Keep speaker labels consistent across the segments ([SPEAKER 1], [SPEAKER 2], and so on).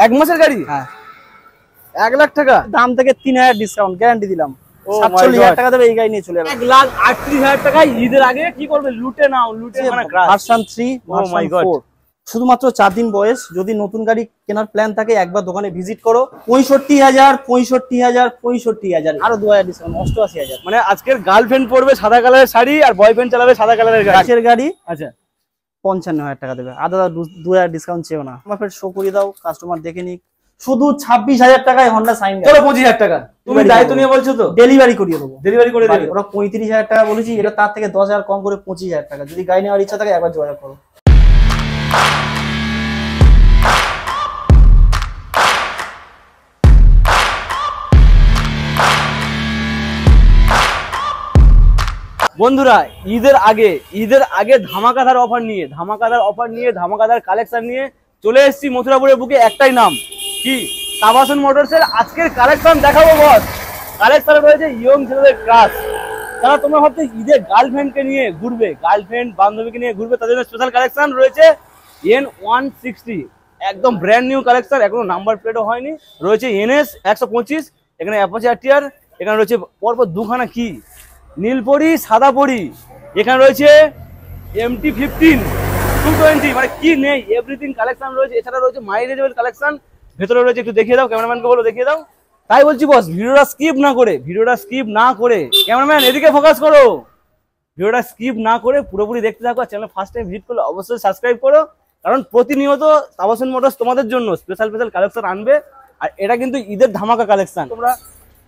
[SPEAKER 1] এক মাসের গাড়ি?
[SPEAKER 2] হ্যাঁ
[SPEAKER 1] 1 লাখ টাকা
[SPEAKER 2] দাম থেকে 3000 ডিসকাউন্ট গ্যারান্টি দিলাম। 47,000 টাকা দেবে এই গাড়ি নিয়ে চলে যাবে।
[SPEAKER 1] 1,38,000 টাকায় ঈদের আগে কি করবে? লুটে নাও, লুটে মানে
[SPEAKER 2] ভার্সন 3 ভার্সন 4 শুধুমাত্র 4 দিন বয়স। যদি নতুন গাড়ি কেনার প্ল্যান থাকে একবার দোকানে ভিজিট করো। 65,000 আরো 2000 ডিসকাউন্ট 88,000।
[SPEAKER 1] মানে আজকের গার্লফ্রেন্ড পরবে সাদা কালারের শাড়ি আর বয়ফ্রেন্ড চালাবে সাদা কালারের
[SPEAKER 2] গাড়ি।
[SPEAKER 1] আচ্ছা
[SPEAKER 2] 55,000 টাকা দেবে, আদা 2000 ডিসকাউন্ট চেও না। আমার ফের শো করে দাও, কাস্টমার দেখে নিক। শুধু 26,000 টাকায় হন্ডা সাইন।
[SPEAKER 1] চলো 25,000 টাকা। তুমি দায়িত্ব নিয়ে বলছো তো?
[SPEAKER 2] ডেলিভারি করিয়ে দেবো,
[SPEAKER 1] ডেলিভারি করে দেবে।
[SPEAKER 2] ওরা 35,000 টাকা বলেছি, এটা তার থেকে 10,000 কম করে 25,000 টাকা। যদি গাড়ি নেওয়ার ইচ্ছা থাকে একবার যোগাযোগ করো।
[SPEAKER 1] বন্ধুরা ঈদের আগে ধামাকাদার অফার ধামাকাদার কালেকশন নিয়ে চলে এসেছি মথুরাপুরের বুকে। একটাই নাম কি, তাবাসন মোটরসের। আজকের কালেকশন দেখাবো বস। কালেকশনে রয়েছে ইয়ং ছেলেদের ক্রাশ। তারা তোমরা ভাবছো ঈদে গার্লফ্রেন্ডকে নিয়ে ঘুরবে, গার্লফ্রেন্ড বান্ধবীকে নিয়ে ঘুরবে, তাদের জন্য স্পেশাল কালেকশন রয়েছে N160, একদম ব্র্যান্ড নিউ কালেকশন, এখনো নাম্বার প্লেটও হয়নি। রয়েছে NS 125, এখানে অ্যাপাচি আরটিআর, এখানে রয়েছে পরপর দুখানা কি নীলপরি সাদা পরি, এখানে রয়েছে MT-15 220, মানে কি নেই এভরিথিং কালেকশন রয়েছে। এছাড়া রয়েছে মাইলেজেবল কালেকশন, ভেতরে রয়েছে। একটু দেখিয়ে দাও, ক্যামেরাম্যানকে বলো দেখিয়ে দাও। তাই বলছি বস, ভিডিওটা স্কিপ না করে ক্যামেরাম্যান এদিকে ফোকাস করো, ভিডিওটা স্কিপ না করে পুরোপুরি দেখতে থাকো। চ্যানেল ফার্স্ট টাইম ভিজিট করলে অবশ্যই সাবস্ক্রাইব করো, কারণ প্রতিনিয়ত তাবাসন মোটরস তোমাদের জন্য স্পেশাল কালেকশন আনবে। আর এটা কিন্তু ঈদের ধামাকা কালেকশন। তোমরা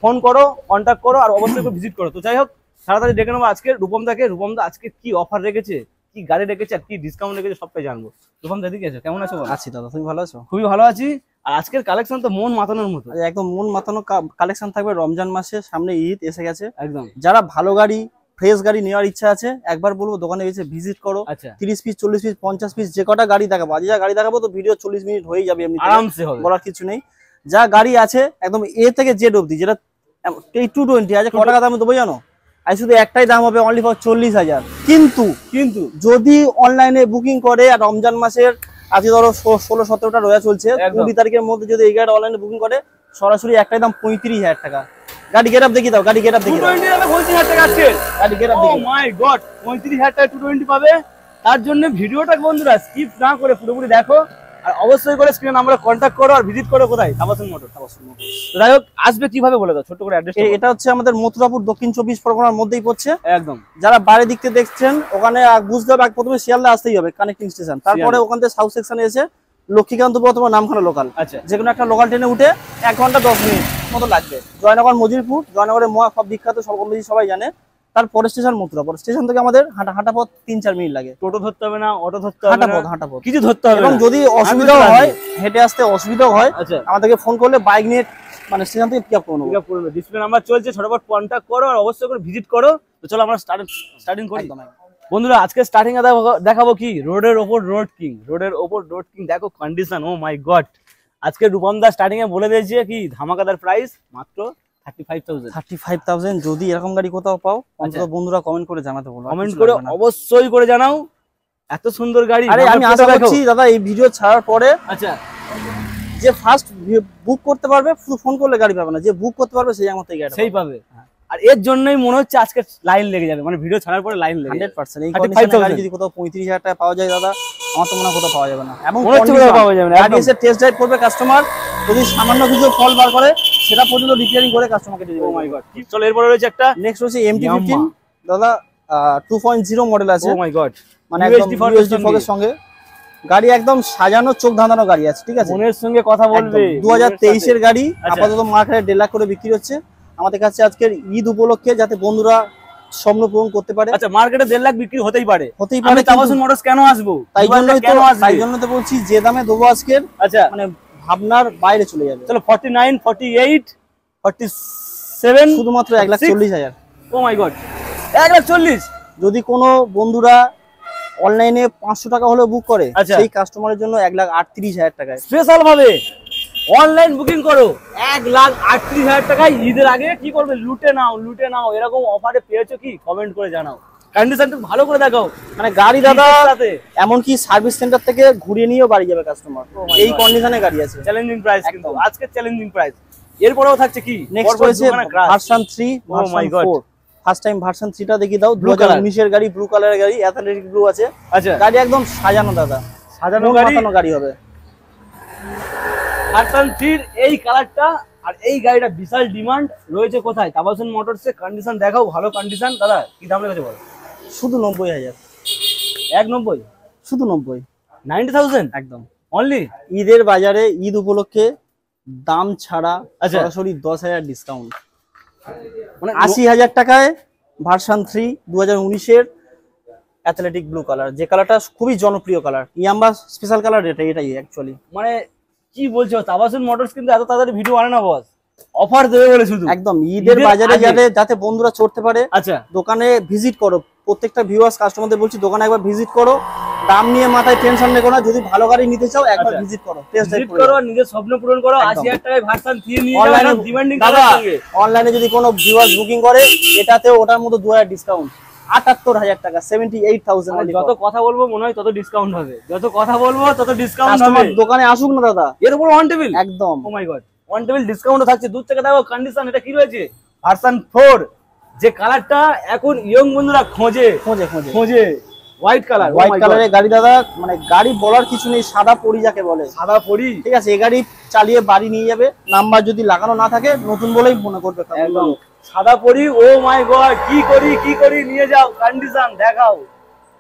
[SPEAKER 1] ফোন করো, কন্ট্যাক্ট করো, আর অবশ্যই ভিজিট করো। তো যাই হোক, তাড়াতাড়ি দেখে নেবো আজকে রূপমদা আজকে কি অফার রেখেছে, কি গাড়ি রেখেছে, আর কি ডিসকাউন্ট রেখেছে, সবটাই জানবো। রূপমদা এদিকে আছো, কেমন আছো?
[SPEAKER 2] আছি দাদা, তুমি ভালো আছো?
[SPEAKER 1] খুবই ভালো আছি। আর আজকের কালেকশন তো মন মাতানোর মতো,
[SPEAKER 2] একদম মন মাতানো কালেকশন থাকবে। রমজান মাসে সামনে ঈদ এসে গেছে,
[SPEAKER 1] একদম।
[SPEAKER 2] যারা ভালো গাড়ি ফ্রেশ গাড়ি নেওয়ার ইচ্ছা আছে একবার বলবো দোকানে এসে ভিজিট করো। 30 পিস 40 পিস 50 পিস যে কটা গাড়ি দেখাবো, আজ যা গাড়ি দেখাবো তো ভিডিও 40 মিনিট হয়ে যাবে এমনি,
[SPEAKER 1] আরামসে হবে,
[SPEAKER 2] বলার কিছু নেই। যা গাড়ি আছে একদম এ থেকে জেড অবধি, যেটা 220 আছে কত টাকা দামে দেবো জানো? আর শুধু একটাই দাম হবে অনলি ফর 40,000। কিন্তু যদি অনলাইনে বুকিং করে, আর রমজান মাসের আজকে ধরো 16-17টা রোজা চলছে, 20 তারিখের মধ্যে যদি এই গাড়ি অনলাইনে বুকিং করে, সরাসরি একটাই দাম 35,000 টাকা। গাড়ি গেটআপ দেখিয়ে দাও, গাড়ি গেটআপ দেখিয়ে দাও।
[SPEAKER 1] 35,000 টাকা আছে গাড়ি গেটআপ দেখিয়ে। ও মাই গড, 35,000 টাকা 220 পাবে। তার জন্য ভিডিওটা বন্ধুরা স্কিপ না করে পুরোপুরি দেখো, আর অবশ্যই করে স্ক্রিনে নাম্বারে কন্ট্যাক্ট করো, আর ভিজিট করো কোথায়? তাবাসন মোটরস। যাই হোক, আসবে কিভাবে বলে দাও, ছোট করে অ্যাড্রেস।
[SPEAKER 2] এটা হচ্ছে আমাদের মথুরাপুর দক্ষিণ 24 পরগনার মধ্যেই পড়ছে
[SPEAKER 1] একদম।
[SPEAKER 2] যারা বাইরে দিক থেকে দেখছেন ওখানে বুঝতে হবে প্রথমে শিয়ালদা আসতেই হবে কানেক্টিং স্টেশন, তারপরে ওখান থেকে সাউথ সেকশনে এসে লক্ষ্মীকান্তপুর অথবা নামখানা লোকাল, যেকোনো একটা লোকাল ট্রেনে উঠে 1 ঘন্টা 10 মিনিট মতো লাগবে। জয়নগর মজিরপুর, জয়নগরের মোয়া সব বিখ্যাত, সব সবাই জানে। তারপরে স্টেশন মথুরাপুর, স্টেশন থেকে আমাদের হাঁটা পথ 3-4 মিনিট লাগে।
[SPEAKER 1] টোটো ধরতে হবে না, অটো ধরতে হবে না, হাঁটা পথ কিছু ধরতে হবে না।
[SPEAKER 2] এবং যদি অসুবিধা হয়, হেঁটে আসতে অসুবিধা হয়, আমাদেরকে ফোন করলে বাইক নিয়ে মানে স্টেশন থেকে পিকআপ করে নেবো।
[SPEAKER 1] ডিসপ্লে নাম্বার চলছে, ছোটপট কন্ট্যাক্ট করো, আর অবশ্যই করে ভিজিট করো। তো চলো আমরা স্টার্টিং করি বন্ধুরা। আজকে স্টার্টিং এ দেখাবো কি, রোডের ওপর রোড কিং। দেখো কন্ডিশন, ও মাই গড। আজকে রূপমদা স্টার্টিং এ বলে দিয়েছে কি ধামাকাদার প্রাইস মাত্র 35,000।
[SPEAKER 2] যদি এরকম গাড়ি কোথাও পাও অন্তত বন্ধুরা কমেন্ট করে জানাতে বলো,
[SPEAKER 1] কমেন্ট করে অবশ্যই করে জানাও। এত সুন্দর গাড়ি।
[SPEAKER 2] আরে আমি আশা করছি দাদা এই ভিডিও ছাড়ার পরে যে ফার্স্ট বুক করতে পারবে, শুধু ফোন করলে গাড়ি পাবে না, যে বুক করতে পারবে সেই আমার থেকে গাড়ি সেই পাবে।
[SPEAKER 1] আর এর জন্যই মনে হচ্ছে আজকে লাইন লেগে যাবে, মানে ভিডিও ছাড়ার পরে লাইন লেগে
[SPEAKER 2] 100%। এই কন্ডিশনে গাড়ি যদি কোথাও 35,000 টাকা পাওয়া যায় দাদা, আমার তো মনে হয় কোথাও পাওয়া যাবে না। এবং
[SPEAKER 1] পাওয়া যাবে না,
[SPEAKER 2] গাড়ি এসে টেস্ট ড্রাইভ করবে কাস্টমার, যদি সামান্য কিছু ফল বার করে সেটা পর্যন্ত রিপেয়ারিং করে কাস্টমারকে দিয়ে দেবে। ও মাই গড।
[SPEAKER 1] চলো এরপরে রয়েছে একটা,
[SPEAKER 2] নেক্সট হচ্ছে MT-15 দাদা, 2.0 মডেল আছে।
[SPEAKER 1] ও মাই গড,
[SPEAKER 2] মানে একদম USD ফগের সঙ্গে গাড়ি, একদম সাজানো চোখ ধাঁধানো গাড়ি আছে, ঠিক আছে?
[SPEAKER 1] মনের সঙ্গে কথা বলবে।
[SPEAKER 2] 2023 এর গাড়ি, আপাতত মার্কেটে 1.5 লাখ করে বিক্রি হচ্ছে। আমাদের কাছে আজকের ঈদ উপলক্ষে যাতে বন্ধুরা স্বপ্ন পূরণ করতে পারে।
[SPEAKER 1] আচ্ছা, মার্কেটে 1.5 লাখ বিক্রি হতেই পারে। তাবাসন মোটরস কেন আসবো?
[SPEAKER 2] তাই জন্য তো বলছি যে দামে দেবো আজকের, আচ্ছা মানে ভাবনার বাইরে চলে যাবে।
[SPEAKER 1] চলো 49, 48, 47,
[SPEAKER 2] শুধুমাত্র 1,40,000।
[SPEAKER 1] ও মাই গড, 1,40,000।
[SPEAKER 2] যদি কোনো বন্ধুরা অনলাইনে 500 টাকা হলে বুক করে, সেই কাস্টমারের জন্য 1,38,000 টাকায়
[SPEAKER 1] স্পেশাল ভাবে অনলাইন বুকিং করো। 1,38,000 টাকায় ঈদের আগে কি করবে? লুটে নাও। এরকম অফারে পেয়েছো কি? কমেন্ট করে জানাও। কন্ডিশনটা ভালো করে দেখাও।
[SPEAKER 2] মানে গাড়ি দাদা
[SPEAKER 1] সাথে
[SPEAKER 2] এমনকি সার্ভিস সেন্টার থেকে ঘুরিয়ে নিয়েও বাড়ি যাবে কাস্টমার, এই কন্ডিশনে গাড়ি আছে।
[SPEAKER 1] চ্যালেঞ্জিং প্রাইস, কিন্তু আজকে চ্যালেঞ্জিং প্রাইস। এরপরেও থাকছে কি,
[SPEAKER 2] নেক্সট রয়েছে version 3 version 4। First time version 3 টা দেখিয়ে দাও। 2019 এর গাড়ি, ব্লু কালারের গাড়ি, অ্যাথলেটিক ব্লু আছে।
[SPEAKER 1] আচ্ছা,
[SPEAKER 2] গাড়ি একদম সাজানো দাদা,
[SPEAKER 1] সাজানো
[SPEAKER 2] গাড়ি হবে।
[SPEAKER 1] ভার্সন 3 এই কালারটা আর এই গাড়িটা বিশাল ডিমান্ড রয়েছে কোথায়? তাবাসুম মোটরসে। কন্ডিশন দেখাও, ভালো কন্ডিশন। দাদা কি দাম লেগেছে বল?
[SPEAKER 2] শুধু 90,000,
[SPEAKER 1] 190,
[SPEAKER 2] শুধু 90,
[SPEAKER 1] 90,000
[SPEAKER 2] একদম
[SPEAKER 1] অনলি।
[SPEAKER 2] ঈদের বাজারে, ঈদ উপলক্ষে দাম ছাড়া সরাসরি 10,000 ডিসকাউন্ট,
[SPEAKER 1] মানে
[SPEAKER 2] 80,000 টাকায় ভার্সন 3 2019 এর অ্যাথলেটিক ব্লু কালার, যে কালারটা খুবই জনপ্রিয় কালার, ইয়াম্বা স্পেশাল কালার এটাই অ্যাকচুয়ালি।
[SPEAKER 1] মানে কি বলছো, তাবাসুম মোটরস কিন্তু এত তাড়াতাড়ি ভিডিও আনে না বস, অফার দেবে বলে শুধু।
[SPEAKER 2] একদম ঈদের বাজারে যাতে বন্ধুরা চড়তে পারে।
[SPEAKER 1] আচ্ছা,
[SPEAKER 2] দোকানে ভিজিট করো, প্রত্যেকটা ভিউয়ার্স কাস্টমারদের বলছি দোকানে একবার ভিজিট করো, দাম নিয়ে মাথায় টেনশন নেই কোনো। যদি ভালো গাড়ি নিতে চাও একবার ভিজিট করো, টেস্ট ড্রাইভ করো,
[SPEAKER 1] নিজের স্বপ্ন পূরণ করো। 80,000 টাকায় ভার্সন 3 নিয়ে
[SPEAKER 2] অনলাইনে
[SPEAKER 1] যাও ডিমান্ডিং
[SPEAKER 2] দাদা।
[SPEAKER 1] কালার সঙ্গে।
[SPEAKER 2] অনলাইনে যদি কোনো ভিউয়ার্স বুকিং করে এটাতেও ওটার মধ্যে 2000 ডিসকাউন্ট, 78,000 টাকা, 78,000।
[SPEAKER 1] যত কথা বলবো মনে হয় তত ডিসকাউন্ট হবে, যত কথা বলবো তত ডিসকাউন্ট হবে।
[SPEAKER 2] কাস্টমার দোকানে আসুক না দাদা,
[SPEAKER 1] এর উপর ওয়ান টেবিল,
[SPEAKER 2] একদম
[SPEAKER 1] ও my god, one table discount থাকছে। দূর থেকে দেখো কন্ডিশন, এটা কি রয়েছে ভার্সন 4, যে কালারটা এখন ইয়ং বন্ধুরা খোঁজে হোয়াইট কালার।
[SPEAKER 2] হোয়াইট কালারের গাড়ি দাদা, মানে গাড়ি বলার কিছু নেই, সাদা পরি যাকে বলে,
[SPEAKER 1] সাদা পরি।
[SPEAKER 2] ঠিক আছে, এই গাড়ি চালিয়ে বাড়ি নিয়ে যাবে, নাম্বার যদি লাগানো না থাকে নতুন বলেই মনে করবে।
[SPEAKER 1] একদম সাদা পরি, ও মাই গড, কি করি নিয়ে যাও, কন্ডিশন দেখাও।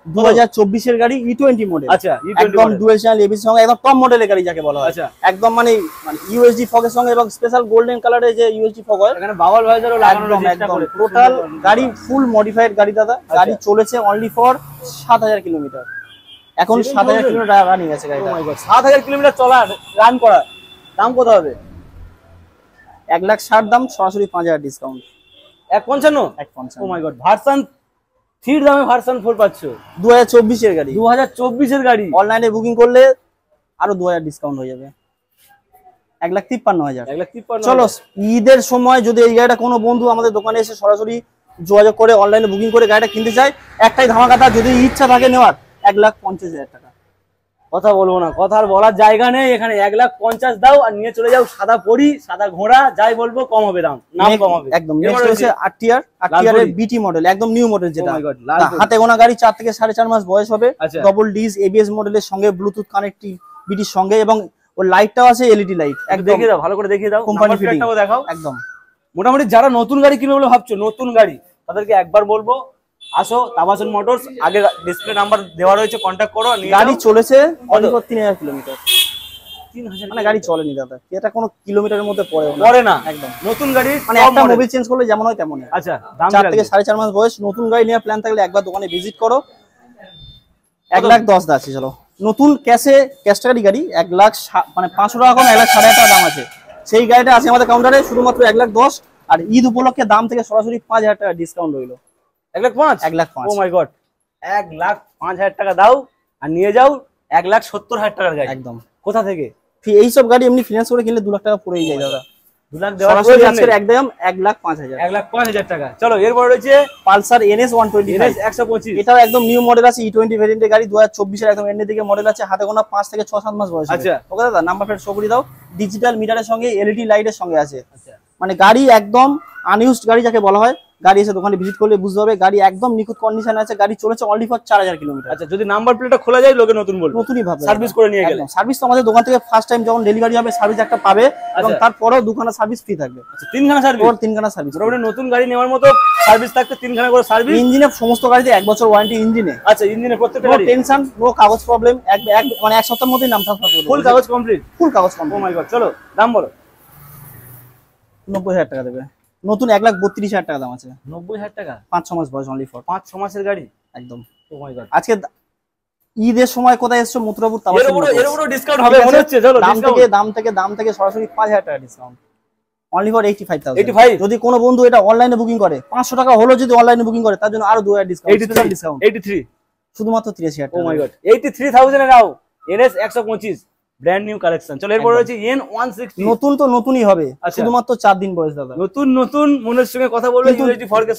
[SPEAKER 2] 2024 এর গাড়ি E20 মডেল।
[SPEAKER 1] আচ্ছা,
[SPEAKER 2] একদম ডুয়াল চ্যানেল এবিসি সঙ্গে, একদম টপ মডেলের গাড়ি যাকে বলা হয়।
[SPEAKER 1] আচ্ছা,
[SPEAKER 2] একদম মানে ইউএসডি ফগের সঙ্গে এবং স্পেশাল গোল্ডেন কালারের যে ইউএসডি ফগ হয়,
[SPEAKER 1] এখানে বাওয়াল ভাইজারও লাগানো
[SPEAKER 2] একদম
[SPEAKER 1] চেষ্টা করে।
[SPEAKER 2] টোটাল গাড়ি ফুল মডিফাইড গাড়ি দাদা। গাড়ি চলেছে অনলি ফর 7,000 কিলোমিটার, এখন 7,000 কিলোমিটার রানিং আছে গাড়িটা।
[SPEAKER 1] ও মাই গড, 7,000 কিলোমিটার চলা, রান করা। দাম কত হবে?
[SPEAKER 2] 1,60,000 দাম, সরাসরি 5,000 discount,
[SPEAKER 1] 155।
[SPEAKER 2] 1,55।
[SPEAKER 1] O my god, version 3 দামে ভার্সন 4 পাচ্ছ।
[SPEAKER 2] 2024 এর গাড়ি,
[SPEAKER 1] 2024 এর গাড়ি।
[SPEAKER 2] অনলাইনে বুকিং করলে আরো 2,000 ডিসকাউন্ট হয়ে যাবে, 1,53,000।
[SPEAKER 1] 1,53,000।
[SPEAKER 2] চলো, ঈদের সময় যদি এই গাড়িটা কোনো বন্ধু আমাদের দোকানে এসে সরাসরি যোগাযোগ করে অনলাইনে বুকিং করে গাড়িটা কিনতে চায়, একটাই ধামাকাটা, যদি ইচ্ছা থাকে নেওয়ার, 1,50,000 টাকা।
[SPEAKER 1] কথা বলবো না, কথা আর বলার জায়গা নেই। এখানে 1,50,000 দাও আর নিয়ে চলে যাও সাদা পরি, সাদা ঘোড়া, যাই বলবো কম হবে, দাম নাম কম হবে
[SPEAKER 2] একদম। নেক্সট হচ্ছে আরটিআর এর বিটি মডেল, একদম নিউ মডেল, যেটা
[SPEAKER 1] Oh my God, লাল পরি।
[SPEAKER 2] হাতে গোনা গাড়ি, 4 থেকে 4.5 মাস বয়স হবে।
[SPEAKER 1] আচ্ছা।
[SPEAKER 2] ডবল ডিস এবিএস মডেলের সঙ্গে ব্লুটুথ কানেক্টিভিটির সঙ্গে, এবং ওর লাইটটাও আছে এলইডি লাইট। একদম
[SPEAKER 1] দেখিয়ে দাও, ভালো করে দেখিয়ে দাও,
[SPEAKER 2] কোম্পানি
[SPEAKER 1] নাম্বার প্লেটটাও দেখাও।
[SPEAKER 2] একদম।
[SPEAKER 1] মোটামুটি যারা নতুন গাড়ি কিনবে বলে ভাবছো, নতুন গাড়ি, তাদেরকে একবার বলবো আসো তাবাসুম মোটরস। আগে ডিসপ্লে নাম্বার দেওয়া রয়েছে, কন্ট্যাক্ট করো।
[SPEAKER 2] গাড়ি চলেছে অনলি 3,000 কিলোমিটার,
[SPEAKER 1] 3,000
[SPEAKER 2] মানে গাড়ি চলেনি দাদা, এটা কোনো কিলোমিটারের মধ্যে
[SPEAKER 1] পড়ে না।
[SPEAKER 2] একদম
[SPEAKER 1] নতুন গাড়ি,
[SPEAKER 2] মানে একটা মোবিল চেঞ্জ করলে যেমন হয় তেমনই।
[SPEAKER 1] আচ্ছা, দাম
[SPEAKER 2] 4 থেকে 4.5 মাস বয়স। নতুন গাড়ি নেওয়ার প্ল্যান থাকলে একবার দোকানে ভিজিট করো। 1,10,000 আছে। চলো, নতুন ক্যাশটারি গাড়ি 1,00,000, মানে 500 টাকা কম, 1,60,000 টাকা দাম আছে। সেই গাড়িটা আছে আমাদের কাউন্টারে শুধুমাত্র 1,10,000, আর ঈদ উপলক্ষে দাম থেকে সরাসরি 5,000 টাকা ডিসকাউন্ট রইলো।
[SPEAKER 1] 1,05,000।
[SPEAKER 2] 1,05,000।
[SPEAKER 1] ও মাই গড, 1,05,000 টাকা দাও আর নিয়ে যাও 1,70,000 টাকার গাড়ি।
[SPEAKER 2] একদম।
[SPEAKER 1] কোথা থেকে?
[SPEAKER 2] এইসব গাড়ি এমনি ফিনান্স করে কিনলে 2 লাখ টাকা পড়েই যায় দাদা।
[SPEAKER 1] 2 লাখ দেওয়ার
[SPEAKER 2] সরাসরি আজকের একদম 1,05,000।
[SPEAKER 1] 1,05,000 টাকা। চলো, এরপর রয়েছে
[SPEAKER 2] পালসার NS 125।
[SPEAKER 1] 125।
[SPEAKER 2] এটাও একদম নিউ মডেল আছে, E20 ভেরিয়েন্টের গাড়ি, 2024 এর একদম এন্ডের দিকে মডেল আছে। হাতে গোনা 5 থেকে 6-7 মাস বয়স।
[SPEAKER 1] আচ্ছা,
[SPEAKER 2] ওকে দাদা, নাম্বার প্লেট শো করে দাও। ডিজিটাল মিটারের সঙ্গে এলইডি লাইটের সঙ্গে আছে।
[SPEAKER 1] আচ্ছা,
[SPEAKER 2] মানে গাড়ি একদম আনইউজড গাড়ি যাকে বলা হয়। গাড়ি এসে দোকানে ভিজিট করলে বুঝতে হবে গাড়ি একদম নিখুঁত কন্ডিশনে আছে। গাড়ি চলেছে অনলি ফর 4,000 কিলোমিটার।
[SPEAKER 1] আচ্ছা, যদি নাম্বার প্লেটটা খোলা যায় লোকে নতুন বলবে,
[SPEAKER 2] নতুনই ভাবে
[SPEAKER 1] সার্ভিস করে নিয়ে গেলে।
[SPEAKER 2] সার্ভিস তো আমাদের দোকান থেকে ফার্স্ট টাইম যখন ডেলিভারি হবে সার্ভিস একটা পাবে, এবং তারপরেও 2খানা সার্ভিস ফ্রি থাকবে।
[SPEAKER 1] আচ্ছা, 3খানা সার্ভিস।
[SPEAKER 2] 3খানা সার্ভিস।
[SPEAKER 1] মোটামুটি নতুন গাড়ি নেওয়ার মতো সার্ভিস থাকতে 3খানা করে সার্ভিস।
[SPEAKER 2] ইঞ্জিনে সমস্ত গাড়িতে 1 বছর ওয়ারেন্টি ইঞ্জিনে।
[SPEAKER 1] আচ্ছা, ইঞ্জিনের প্রত্যেকটা গাড়ি
[SPEAKER 2] টেনশন, নো কাগজ প্রবলেম, মানে 1 সপ্তাহের মধ্যেই নাম ট্রান্সফার করে দেব।
[SPEAKER 1] ফুল কাগজ কমপ্লিট।
[SPEAKER 2] ফুল কাগজ
[SPEAKER 1] ও
[SPEAKER 2] কমপ্লিট।
[SPEAKER 1] মাই গড, চলো দাম বলো।
[SPEAKER 2] 90,000 টাকা দেবে। নতুন 1,32,000 টাকা দাম আছে।
[SPEAKER 1] 90,000 টাকা,
[SPEAKER 2] 5-6 মাস বয়স, অনলি ফর
[SPEAKER 1] 5-6 মাসের গাড়ি।
[SPEAKER 2] একদম।
[SPEAKER 1] ও মাই গড,
[SPEAKER 2] আজকে ঈদের সময় কোথায় এসছো? মথুরাপুর
[SPEAKER 1] এর উপরও ডিসকাউন্ট হবে মনে হচ্ছে। চলো,
[SPEAKER 2] দাম থেকে সরাসরি 5,000 টাকা ডিসকাউন্ট, অনলি ফর 85,000।
[SPEAKER 1] 85।
[SPEAKER 2] যদি কোনো বন্ধু এটা অনলাইনে বুকিং করে, 500 টাকা হলো যদি অনলাইনে বুকিং করে, তার জন্য আরো 2,000 ডিসকাউন্ট।
[SPEAKER 1] 83
[SPEAKER 2] শুধুমাত্র 83,000
[SPEAKER 1] ও
[SPEAKER 2] টাকা।
[SPEAKER 1] মাই গড, 83,000 এ নাও NS 125 ব্র্যান্ড নিউ কালেকশন। চলো, এরপর রয়েছে N160।
[SPEAKER 2] নতুন তো নতুনই হবে, শুধুমাত্র 4 দিন বয়স দাদা।
[SPEAKER 1] নতুন মনের সঙ্গে কথা বলবে,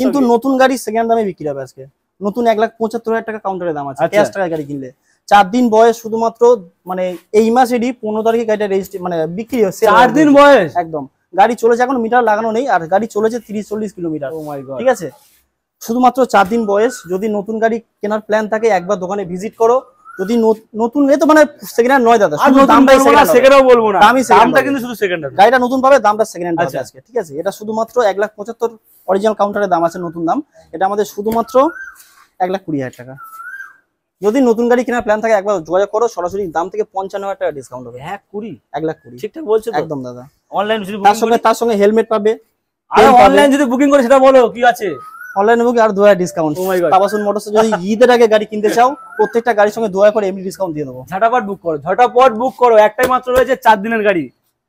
[SPEAKER 2] কিন্তু নতুন গাড়ি সেকেন্ড দামে বিক্রি হবে আজকে। নতুন 1,75,000 টাকা কাউন্টারে দাম আছে
[SPEAKER 1] আচ্ছা।
[SPEAKER 2] ক্যাশ টাকায় গাড়ি কিনলে। 4 দিন বয়স, শুধুমাত্র মানে এই মাসেরই 15 তারিখে গাড়িটা রেজিস্ট্রি মানে বিক্রি হচ্ছে।
[SPEAKER 1] 4 দিন বয়স,
[SPEAKER 2] একদম। গাড়ি চলেছে, এখন মিটার লাগানো নেই, আর গাড়ি চলেছে 30-40 কিলোমিটার।
[SPEAKER 1] ও মাই গড,
[SPEAKER 2] ঠিক আছে, শুধুমাত্র 4 দিন বয়স। যদি নতুন গাড়ি কেনার প্ল্যান থাকে একবার দোকানে ভিজিট করো। যদি নতুন এ তো মানে সেকেন্ড হ্যান্ড নয় দাদা,
[SPEAKER 1] আর
[SPEAKER 2] শুধু
[SPEAKER 1] নতুন
[SPEAKER 2] দামটাই
[SPEAKER 1] বলবো না,
[SPEAKER 2] second হবে।
[SPEAKER 1] সেকেন্ডও বলবো না,
[SPEAKER 2] দামই second
[SPEAKER 1] দামটা
[SPEAKER 2] হবে।
[SPEAKER 1] কিন্তু শুধু সেকেন্ড হবে।
[SPEAKER 2] গাড়িটা নতুন পাবে, দামটা সেকেন্ড হ্যান্ড হবে
[SPEAKER 1] আচ্ছা।
[SPEAKER 2] আজকে। ঠিক আছে, এটা শুধুমাত্র 1,75,000 অরিজিনাল কাউন্টারে দাম আছে, নতুন দাম। এটা আমাদের শুধুমাত্র 1,20,000 টাকা। যদি নতুন গাড়ি কেনার প্ল্যান থাকে একবার যোগাযোগ করো, সরাসরি দাম থেকে 55,000 টাকা ডিসকাউন্ট হবে।
[SPEAKER 1] 1,20,000
[SPEAKER 2] 1,20,000
[SPEAKER 1] ঠিকঠাক বলছো তো?
[SPEAKER 2] একদম দাদা।
[SPEAKER 1] অনলাইন যদি
[SPEAKER 2] তার সঙ্গে হেলমেট পাবে।
[SPEAKER 1] আর অনলাইন যদি বুকিং করে সেটা বলো কি আছে?
[SPEAKER 2] অনলাইনে বুকিং আর 2,000 discount.
[SPEAKER 1] Oh my God.
[SPEAKER 2] Tabassum Motors যদি ঈদের আগে গাড়ি কিনতে চাও, প্রত্যেকটা গাড়ির সঙ্গে 2,000 করে এমনি ডিসকাউন্ট দিয়ে দেবো।
[SPEAKER 1] ঝটাপট বুক করো, ঝটাপট বুক করো। একটাই মাত্র রয়েছে 4 দিনের গাড়ি,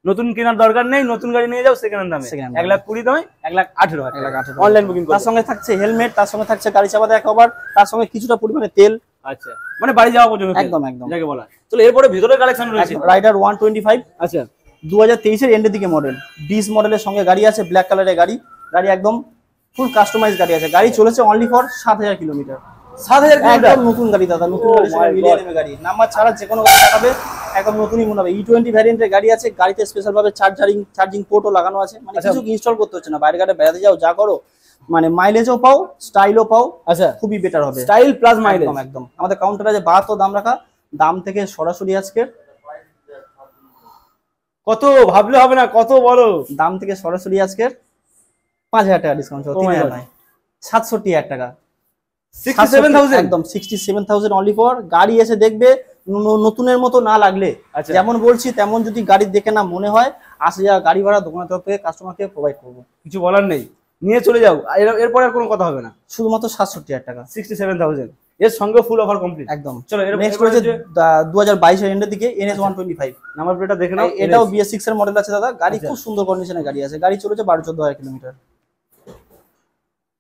[SPEAKER 1] নতুন কেনার দরকার নেই। নতুন গাড়ি নিয়ে যাও সেকেন্ড দামে,
[SPEAKER 2] Second hand
[SPEAKER 1] 1,20,000 দামে 1,18,000
[SPEAKER 2] 1,18,000
[SPEAKER 1] অনলাইন বুকিং করো।
[SPEAKER 2] তার সঙ্গে থাকছে হেলমেট, তার সঙ্গে থাকছে গাড়ি চাপা দেওয়া কভার, তার সঙ্গে কিছুটা পরিমাণে তেল।
[SPEAKER 1] আচ্ছা, মানে বাড়ি যাওয়া পর্যন্ত
[SPEAKER 2] একদম একদম।
[SPEAKER 1] যাকে বলা। চলো এরপরে ভিতরে কালেকশন রয়েছে।
[SPEAKER 2] রাইডার 125
[SPEAKER 1] আচ্ছা,
[SPEAKER 2] 2023 এর এন্ডের দিকে মডেল, ডিস মডেলের সঙ্গে গাড়ি আছে, ব্ল্যাক কালারের গাড়ি। গাড়ি একদম ফুল কাস্টমাইজ গাড়ি আছে। গাড়ি চলেছে অনলি ফর 7,000 কিলোমিটার।
[SPEAKER 1] 7,000 কিলোমিটার
[SPEAKER 2] একদম নতুন গাড়ি দাদা, নতুন
[SPEAKER 1] Oh
[SPEAKER 2] গাড়ির সঙ্গে
[SPEAKER 1] my
[SPEAKER 2] মিলিয়ে
[SPEAKER 1] God.
[SPEAKER 2] নেবে গাড়ি। নাম্বার ছাড়া যে কোনো গাড়ি দেখাবে একদম নতুনই মনে হবে। E20 ভ্যারিয়েন্টের গাড়ি আছে, গাড়িতে স্পেশাল ভাবে চার্জিং পোর্টও লাগানো আছে। মানে
[SPEAKER 1] আচ্ছা।
[SPEAKER 2] কিছু ইনস্টল করতে হচ্ছে না, বাইরে গাড়ি বেড়াতে যাও যা করো, মানে মাইলেজও পাও, স্টাইলও পাও,
[SPEAKER 1] আচ্ছা,
[SPEAKER 2] খুবই বেটার হবে।
[SPEAKER 1] Style plus mileage.
[SPEAKER 2] একদম একদম। আমাদের কাউন্টারে যে 72 দাম রাখা, দাম থেকে সরাসরি আজকে
[SPEAKER 1] কত ভাবলে হবে না, কত বলো।
[SPEAKER 2] দাম থেকে সরাসরি আজকে 5,000 টাকা ডিসকাউন্ট,
[SPEAKER 1] Oh my
[SPEAKER 2] 3,000
[SPEAKER 1] God.
[SPEAKER 2] নয়, 67,000 টাকা।
[SPEAKER 1] 67,000
[SPEAKER 2] একদম 67,000 অনলি ফর। গাড়ি এসে দেখবে, নতুনের মতো না লাগলে,
[SPEAKER 1] আচ্ছা।
[SPEAKER 2] যেমন বলছি তেমন যদি গাড়ি দেখে না মনে হয়, 80,000 গাড়ি ভাড়া দোকানের তরফ থেকে কাস্টমারকে প্রোভাইড করবো।
[SPEAKER 1] কিছু বলার নেই, নিয়ে চলে যাও। এরপর আর কোনো কথা হবে না।
[SPEAKER 2] শুধুমাত্র 67,000 টাকা
[SPEAKER 1] 67,000 এর সঙ্গে ফুল অফার কমপ্লিট।
[SPEAKER 2] একদম।
[SPEAKER 1] চলো
[SPEAKER 2] নেক্সট রয়েছে 2022 এর এন্ডের দিকে NS 125।
[SPEAKER 1] নাম্বার প্লেটটা দেখে নাও।
[SPEAKER 2] এটাও BS6 এর মডেল আছে দাদা। গাড়ি
[SPEAKER 1] আচ্ছা।
[SPEAKER 2] খুব সুন্দর কন্ডিশনের গাড়ি আছে। গাড়ি চলেছে 12-14,000 কিলোমিটার।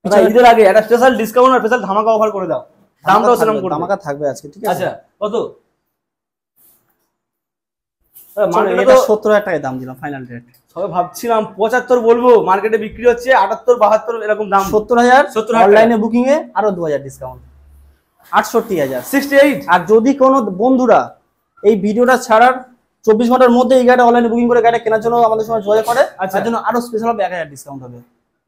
[SPEAKER 1] দাদা, ঈদের আগে একটা স্পেশাল ডিসকাউন্ট আর স্পেশাল ধামাকা অফার করে দাও। দামটাও সেরকম করে দাও।
[SPEAKER 2] ধামাকা থাকবে আজকে, ঠিক আছে?
[SPEAKER 1] আচ্ছা, কত?
[SPEAKER 2] চলো,
[SPEAKER 1] মার্কেটে
[SPEAKER 2] এটা
[SPEAKER 1] তো
[SPEAKER 2] 70,000 টাকায় দাম দিলাম, ফাইনাল রেট।
[SPEAKER 1] সবাই ভাবছিলাম 75 বলবো, মার্কেটে বিক্রি হচ্ছে 78, 72 এরকম দাম।
[SPEAKER 2] 70,000
[SPEAKER 1] 70,000
[SPEAKER 2] অনলাইনে বুকিং এ আরো 2,000 ডিসকাউন্ট, 68,000।
[SPEAKER 1] 68।
[SPEAKER 2] আর যদি কোনো বন্ধুরা এই ভিডিওটা ছাড়ার 24 ঘন্টার মধ্যে এই গাড়িটা অনলাইনে বুকিং করে গাড়িটা কেনার জন্য আমাদের সঙ্গে যোগাযোগ করে,
[SPEAKER 1] আচ্ছা।
[SPEAKER 2] তার জন্য আরো স্পেশাল হবে 1,000 ডিসকাউন্ট হবে,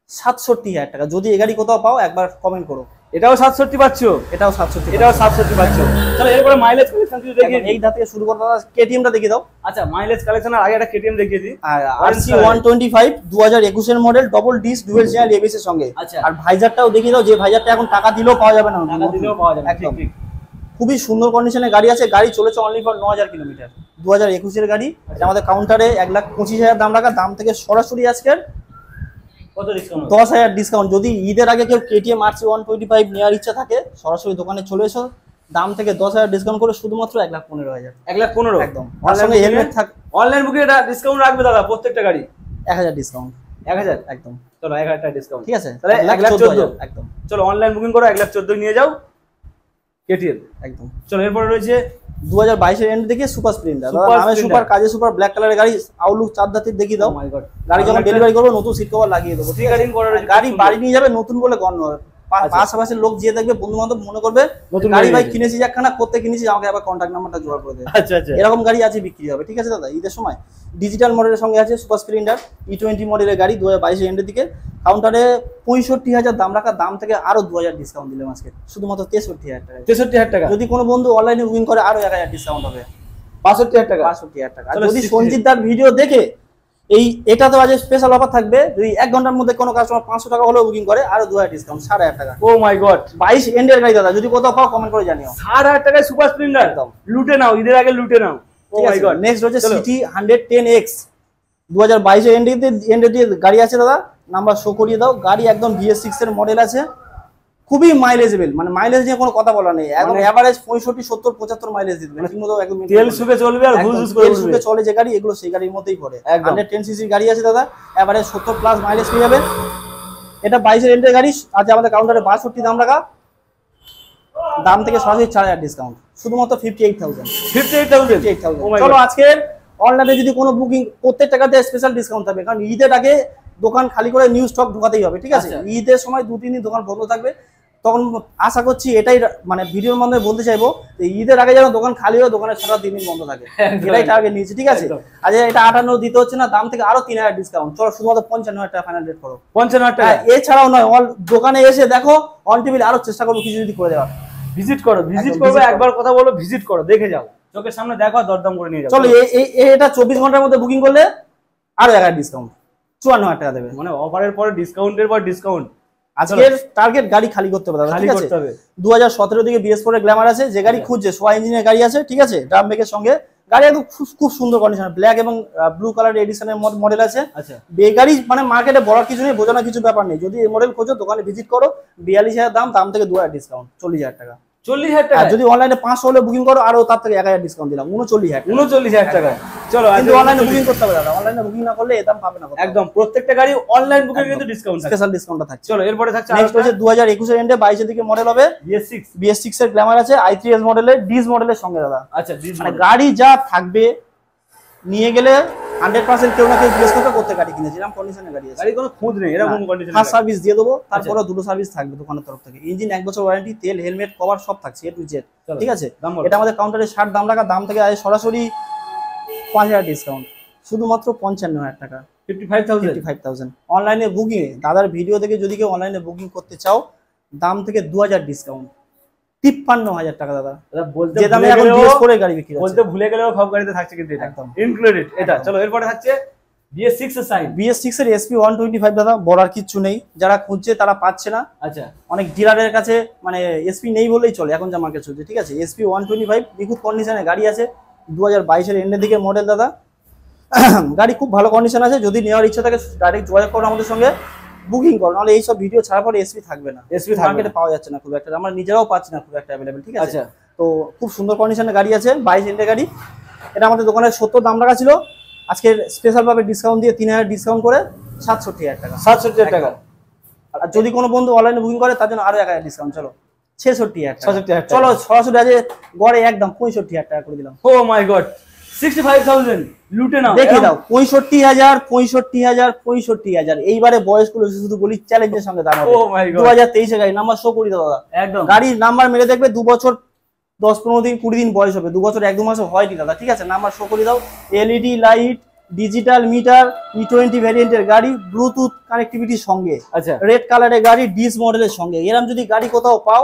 [SPEAKER 2] 67,000 টাকা। যদি এই গাড়ি কোথাও পাও একবার কমেন্ট করো।
[SPEAKER 1] এটাও 67 পাচ্ছো,
[SPEAKER 2] এটাও 67।
[SPEAKER 1] এটাও 67 পাচ্ছো। চলো এরপরে মাইলেজ কালেকশন কিছু দেখিয়ে দিই।
[SPEAKER 2] এই ধার থেকে শুরু করতে কেটিএমটা দেখিয়ে দাও।
[SPEAKER 1] আচ্ছা, মাইলেজ কালেকশনের আগে একটা কেটিএম দেখিয়ে দিই।
[SPEAKER 2] আর RC 125 2021 এর model, double disc dual channel ABS এর সঙ্গে।
[SPEAKER 1] আচ্ছা।
[SPEAKER 2] আর ভাইজারটাও দেখিয়ে দাও, যে ভাইজারটা এখন টাকা দিলেও পাওয়া যাবে না,
[SPEAKER 1] টাকা দিলেও পাওয়া যাবে।
[SPEAKER 2] একদম।
[SPEAKER 1] ঠিক।
[SPEAKER 2] খুবই সুন্দর কন্ডিশনের গাড়ি আছে। গাড়ি চলেছে অনলি ফর 9,000 কিলোমিটার, 2021 এর গাড়ি। এটা আমাদের কাউন্টারে 1,25,000 দাম রাখা, দাম থেকে সরাসরি আজকের
[SPEAKER 1] কত ডিসকাউন্ট?
[SPEAKER 2] 10,000 ডিসকাউন্ট। যদি ঈদের আগে কেউ কেটিএম RC 125 নেওয়ার ইচ্ছা থাকে, সরাসরি দোকানে চলে এসো, দাম থেকে 10,000 ডিসকাউন্ট করে শুধুমাত্র 1,15,000।
[SPEAKER 1] 1,15,000
[SPEAKER 2] একদম। তার সঙ্গে হেলমেট থাক,
[SPEAKER 1] অনলাইন বুকিং এটা ডিসকাউন্ট রাখবে দাদা প্রত্যেকটা গাড়ি।
[SPEAKER 2] 1,000 ডিসকাউন্ট
[SPEAKER 1] 1,000।
[SPEAKER 2] একদম।
[SPEAKER 1] চলো 1,000 টাকা ডিসকাউন্ট,
[SPEAKER 2] ঠিক আছে,
[SPEAKER 1] তাহলে
[SPEAKER 2] 1,14,000 একদম।
[SPEAKER 1] চলো অনলাইন বুকিং করো, 1,14,000 নিয়ে যাও কেটিএম।
[SPEAKER 2] একদম।
[SPEAKER 1] চলো এরপরে রয়েছে
[SPEAKER 2] 2022 এর এন্ড থেকে সুপার স্প্লেন্ডার।
[SPEAKER 1] Super
[SPEAKER 2] নামে
[SPEAKER 1] Splendor।
[SPEAKER 2] সুপার, কাজে সুপার, ব্ল্যাক কালারের গাড়ি, আউটলুক 4 দাঁতের দেখিয়ে দাও।
[SPEAKER 1] Oh my God।
[SPEAKER 2] গাড়ি যখন ডেলিভারি করবো নতুন সিট কভার লাগিয়ে দেবো, ঠিক আছে?
[SPEAKER 1] Stickering করা রয়েছে,
[SPEAKER 2] গাড়ি
[SPEAKER 1] খুব
[SPEAKER 2] বাড়ি নিয়ে যাবে নতুন বলে গণ্য হবে। পাশাপাশি লোক যে দেখবে, বন্ধু বান্ধব মনে করবে
[SPEAKER 1] নতুন
[SPEAKER 2] গাড়ি
[SPEAKER 1] গাড়ি
[SPEAKER 2] ভাই
[SPEAKER 1] নিয়েছে।
[SPEAKER 2] কিনেছি, একখানা করতে কিনেছি, আমাকে আবার কন্ট্যাক্ট নাম্বারটা জোগাড় করে দেবে।
[SPEAKER 1] আচ্ছা আচ্ছা।
[SPEAKER 2] এরকম গাড়ি আছে, বিক্রি হবে, ঠিক আছে দাদা? ঈদের সময় ডিজিটাল মডেলের সঙ্গে আছে সুপার স্প্লেন্ডার E20 মডেলের গাড়ি, 2022 এর এন্ডের দিকে। কাউন্টারে 65,000 দাম রাখা, দাম থেকে আরো 2,000 ডিসকাউন্ট দিলাম আজকে, শুধুমাত্র 63,000 টাকা।
[SPEAKER 1] 63,000 টাকা।
[SPEAKER 2] যদি কোনো বন্ধু অনলাইনে বুকিং করে আরো 1,000 ডিসকাউন্ট হবে,
[SPEAKER 1] 65,000 টাকা।
[SPEAKER 2] 65,000 টাকা। আর
[SPEAKER 1] চলো,
[SPEAKER 2] যদি
[SPEAKER 1] 60,000
[SPEAKER 2] সঞ্জিত দার ভিডিও দেখে এটা তো আজ স্পেশাল অফার থাকবে, যদি 1 ঘন্টার মধ্যে কোনো কাস্টমার 500 টাকা হলেও বুকিং করে, আরো 2,000 ডিসকাউন্ট, 7,500 টাকা।
[SPEAKER 1] ও মাই গড,
[SPEAKER 2] 22 এন্ডের গাড়ি দাদা, যদি কোথাও পাও কমেন্ট করে জানিও।
[SPEAKER 1] 7,000 টাকায় সুপার স্প্লেন্ডার
[SPEAKER 2] একদম।
[SPEAKER 1] লুটে নাও, ঈদের আগে লুটে নাও। ও মাই গড।
[SPEAKER 2] নেক্সট হচ্ছে
[SPEAKER 1] চলো।
[SPEAKER 2] সিটি 110X 2022 এর এন্ডে দিয়ে গাড়ি আছে দাদা, নাম্বার শো করিয়ে দাও। গাড়ি একদম BS6 এর মডেল আছে, খুবই মাইলেজেবল, মানে মাইলেজ নিয়ে কোনো কথা বলা নেই, একদম এভারেজ 65, 70, 75 মাইলেজ দিবে, ঠিকমতো একদম
[SPEAKER 1] তেল সুখে চলবে আর ঘুষ ঘুষ করে উঠবে।
[SPEAKER 2] সুখে চলে যে গাড়ি, এগুলো সেই গাড়ির মধ্যেই পড়ে।
[SPEAKER 1] একদম।
[SPEAKER 2] 110 সিসির গাড়ি আছে দাদা, এভারেজ 70 প্লাস মাইলেজ পেয়ে যাবে। এটা 22 এর এন্ডের গাড়ি আছে, আমাদের কাউন্টারে 62 দাম রাখা, দাম থেকে সরাসরি 4,000 ডিসকাউন্ট, শুধুমাত্র 58,000।
[SPEAKER 1] 58,000। ও মাই
[SPEAKER 2] চলো
[SPEAKER 1] গড।
[SPEAKER 2] আজকে অনলাইনে যদি কোনো বুকিং, প্রত্যেক টাকাতে স্পেশাল ডিসকাউন্ট থাকবে, কারণ ঈদের আগে দোকান খালি করে নিউ স্টক ঢোকাতেই হবে, ঠিক আছে?
[SPEAKER 1] আচ্ছা।
[SPEAKER 2] ঈদের সময় 2-3 দিন দোকান বন্ধ থাকবে, তখন আশা করছি এটাই মানে ভিডিওর মাধ্যমে বলতে চাইবো যে ঈদের আগে যেন দোকান খালি হয়, দোকানের সারা 3 দিন বন্ধ থাকে, এটাই টার্গেট নিয়েছি, ঠিক আছে। আর এটা 58 দিতে হচ্ছে না, দাম থেকে আরো 3000 ডিসকাউন্ট, চলো শুধুমাত্র 55,000 টাকা ফাইনাল রেট করো।
[SPEAKER 1] 55,000 টাকা।
[SPEAKER 2] এছাড়াও নয়, দোকানে এসে দেখো অন টেবিল আরো চেষ্টা করবো কিছু যদি করে দেওয়ার।
[SPEAKER 1] ভিজিট করো, ভিজিট করবে, একবার কথা বলো, ভিজিট করো, দেখে যাও, চোখের সামনে দেখো, দরদাম করে নিয়ে যাও।
[SPEAKER 2] চলো এটা 24 ঘন্টার মধ্যে বুকিং করলে আরো 1000 ডিসকাউন্ট, 54,000 টাকা দেবে।
[SPEAKER 1] মানে অফারের পরে ডিসকাউন্টের পর ডিসকাউন্ট।
[SPEAKER 2] আজকের টার্গেট গাড়ি খালি করতে হবে, ঠিক আছে। 2017 দিকে BS4 এর গ্ল্যামার আছে, যে গাড়ি খুঁজছে, সোয়া ইঞ্জিনের গাড়ি আছে, ঠিক আছে, ড্রাম ব্রেকের সঙ্গে গাড়ি একদম খুব সুন্দর কন্ডিশন, ব্ল্যাক এবং ব্লু কালার এডিশনের মডেল আছে।
[SPEAKER 1] আচ্ছা,
[SPEAKER 2] এই গাড়ি মানে মার্কেটে বলার কিছু নেই, বোঝানোর কিছু ব্যাপার নেই। যদি এই মডেল খোঁজো দোকানে ভিজিট করো, 42,000 দাম থেকে 2000 ডিসকাউন্ট, 40,000 টাকা।
[SPEAKER 1] 40,000 টাকা।
[SPEAKER 2] আর যদি অনলাইনে 500 হলে বুকিং করো, আরো তার থেকে 1000 ডিসকাউন্ট দিলাম, 39,000
[SPEAKER 1] টাকা। চলো,
[SPEAKER 2] কিন্তু অনলাইনে বুকিং করতে হবে দাদা, অনলাইনে বুকিং না করলে এই দাম পাবে না
[SPEAKER 1] একদম। প্রত্যেকটা গাড়ি অনলাইন বুকিং কিন্তু ডিসকাউন্ট,
[SPEAKER 2] স্পেশাল ডিসকাউন্টটা থাকছে।
[SPEAKER 1] চলো, এরপরে থাকছে
[SPEAKER 2] নেক্সট হচ্ছে 2021 এর এন্ডে 22 এর দিকে মডেল হবে BS6 এর গ্ল্যামার আছে, i3s মডেলের, ডিস মডেলের সঙ্গে দাদা।
[SPEAKER 1] আচ্ছা,
[SPEAKER 2] মানে গাড়ি যা থাকবে নিয়ে গেলে 100% কেউ না কেউ জিজ্ঞেস করবে করতে গাড়ি কিনেছি, এরকম কন্ডিশনের গাড়ি আছে,
[SPEAKER 1] গাড়ি কোনো খুঁজ নেই, এরকম কন্ডিশন।
[SPEAKER 2] ফার্স্ট সার্ভিস দিয়ে দেবো, তারপরে দুটো সার্ভিস থাকবে দোকানের তরফ থেকে, ইঞ্জিন 1 বছর ওয়ারেন্টি, তেল, হেলমেট, কভার সব থাকছে A to Z, ঠিক আছে। এটা আমাদের কাউন্টারে 60 দাম রাখা, দাম থেকে সরাসরি 5000 ডিসকাউন্ট, শুধুমাত্র 55,000 টাকা, 55,000। অনলাইনে বুকিং এ দাদার ভিডিও থেকে যদি কেউ অনলাইনে বুকিং করতে চাও, দাম থেকে 2000 ডিসকাউন্ট, 53,000 টাকা দাদা। যে দামে এখন BS4 এর গাড়ি বিক্রি হচ্ছে,
[SPEAKER 1] বলতে ভুলে গেলেও সব গাড়িতে থাকছে কিন্তু এটা
[SPEAKER 2] একদম
[SPEAKER 1] ইনক্লুডেড এটা। চলো, এরপরে থাকছে BS6 এর সাইন।
[SPEAKER 2] BS6 এর SP 125 দাদা, বলার কিছু নেই, যারা খুঁজছে তারা পাচ্ছে না।
[SPEAKER 1] আচ্ছা,
[SPEAKER 2] অনেক ডিলারের কাছে মানে SP নেই বললেই চলে এখন যা মার্কেট চলছে, ঠিক আছে। SP 125 নিখুঁত কন্ডিশনের গাড়ি আছে, 2022 এর এন্ডের দিকে মডেল দাদা। গাড়ি খুব ভালো কন্ডিশন আছে, যদি নেওয়ার ইচ্ছা থাকে ডাইরেক্ট যোগাযোগ করো আমাদের সঙ্গে, বুকিং করো, নাহলে এইসব ভিডিও ছাড়ার পরে SP থাকবে না, SP মার্কেটে পাওয়া যাচ্ছে না খুব একটা, আমরা নিজেরাও পাচ্ছি না খুব একটা অ্যাভেলেবেল, ঠিক আছে।
[SPEAKER 1] আচ্ছা,
[SPEAKER 2] তো খুব সুন্দর কন্ডিশনের গাড়ি আছে, 22 এন্ডের গাড়ি। এটা আমাদের দোকানের 70 দাম রাখা ছিল, আজকে স্পেশাল ভাবে ডিসকাউন্ট দিয়ে 3000 ডিসকাউন্ট করে 67,000 টাকা।
[SPEAKER 1] 67,000 টাকা।
[SPEAKER 2] আর যদি কোনো বন্ধু অনলাইনে বুকিং করে তার জন্য আরো 1000 ডিসকাউন্ট, চলো 66,000 টাকা।
[SPEAKER 1] 66,000
[SPEAKER 2] চলো সরাসরি আজ গড়ে একদম 65,000 টাকা করে দিলাম।
[SPEAKER 1] ও মাই গড, 65,000 লুটে নাও,
[SPEAKER 2] দেখে দাও। 65,000 এইবারে বয়সগুলো শুধু বলি চ্যালেঞ্জের সঙ্গে দাম হবে। 2023 এর গাড়ি, নাম্বার শো করি দাও দাদা,
[SPEAKER 1] একদম
[SPEAKER 2] গাড়ির নাম্বার মেরে দেখবে 2 বছর 10-15 দিন 20 দিন বয়স হবে, 2 বছর 1-2 মাস হয়নি দাদা, ঠিক আছে। নাম্বার শো করে দাও, LED light, digital meter, E20 ভ্যারিয়েন্টের গাড়ি, ব্লুটুথ কানেক্টিভিটির সঙ্গে,
[SPEAKER 1] আচ্ছা,
[SPEAKER 2] রেড কালারের গাড়ি, ডিস মডেলের সঙ্গে। এরকম যদি গাড়ি কোথাও পাও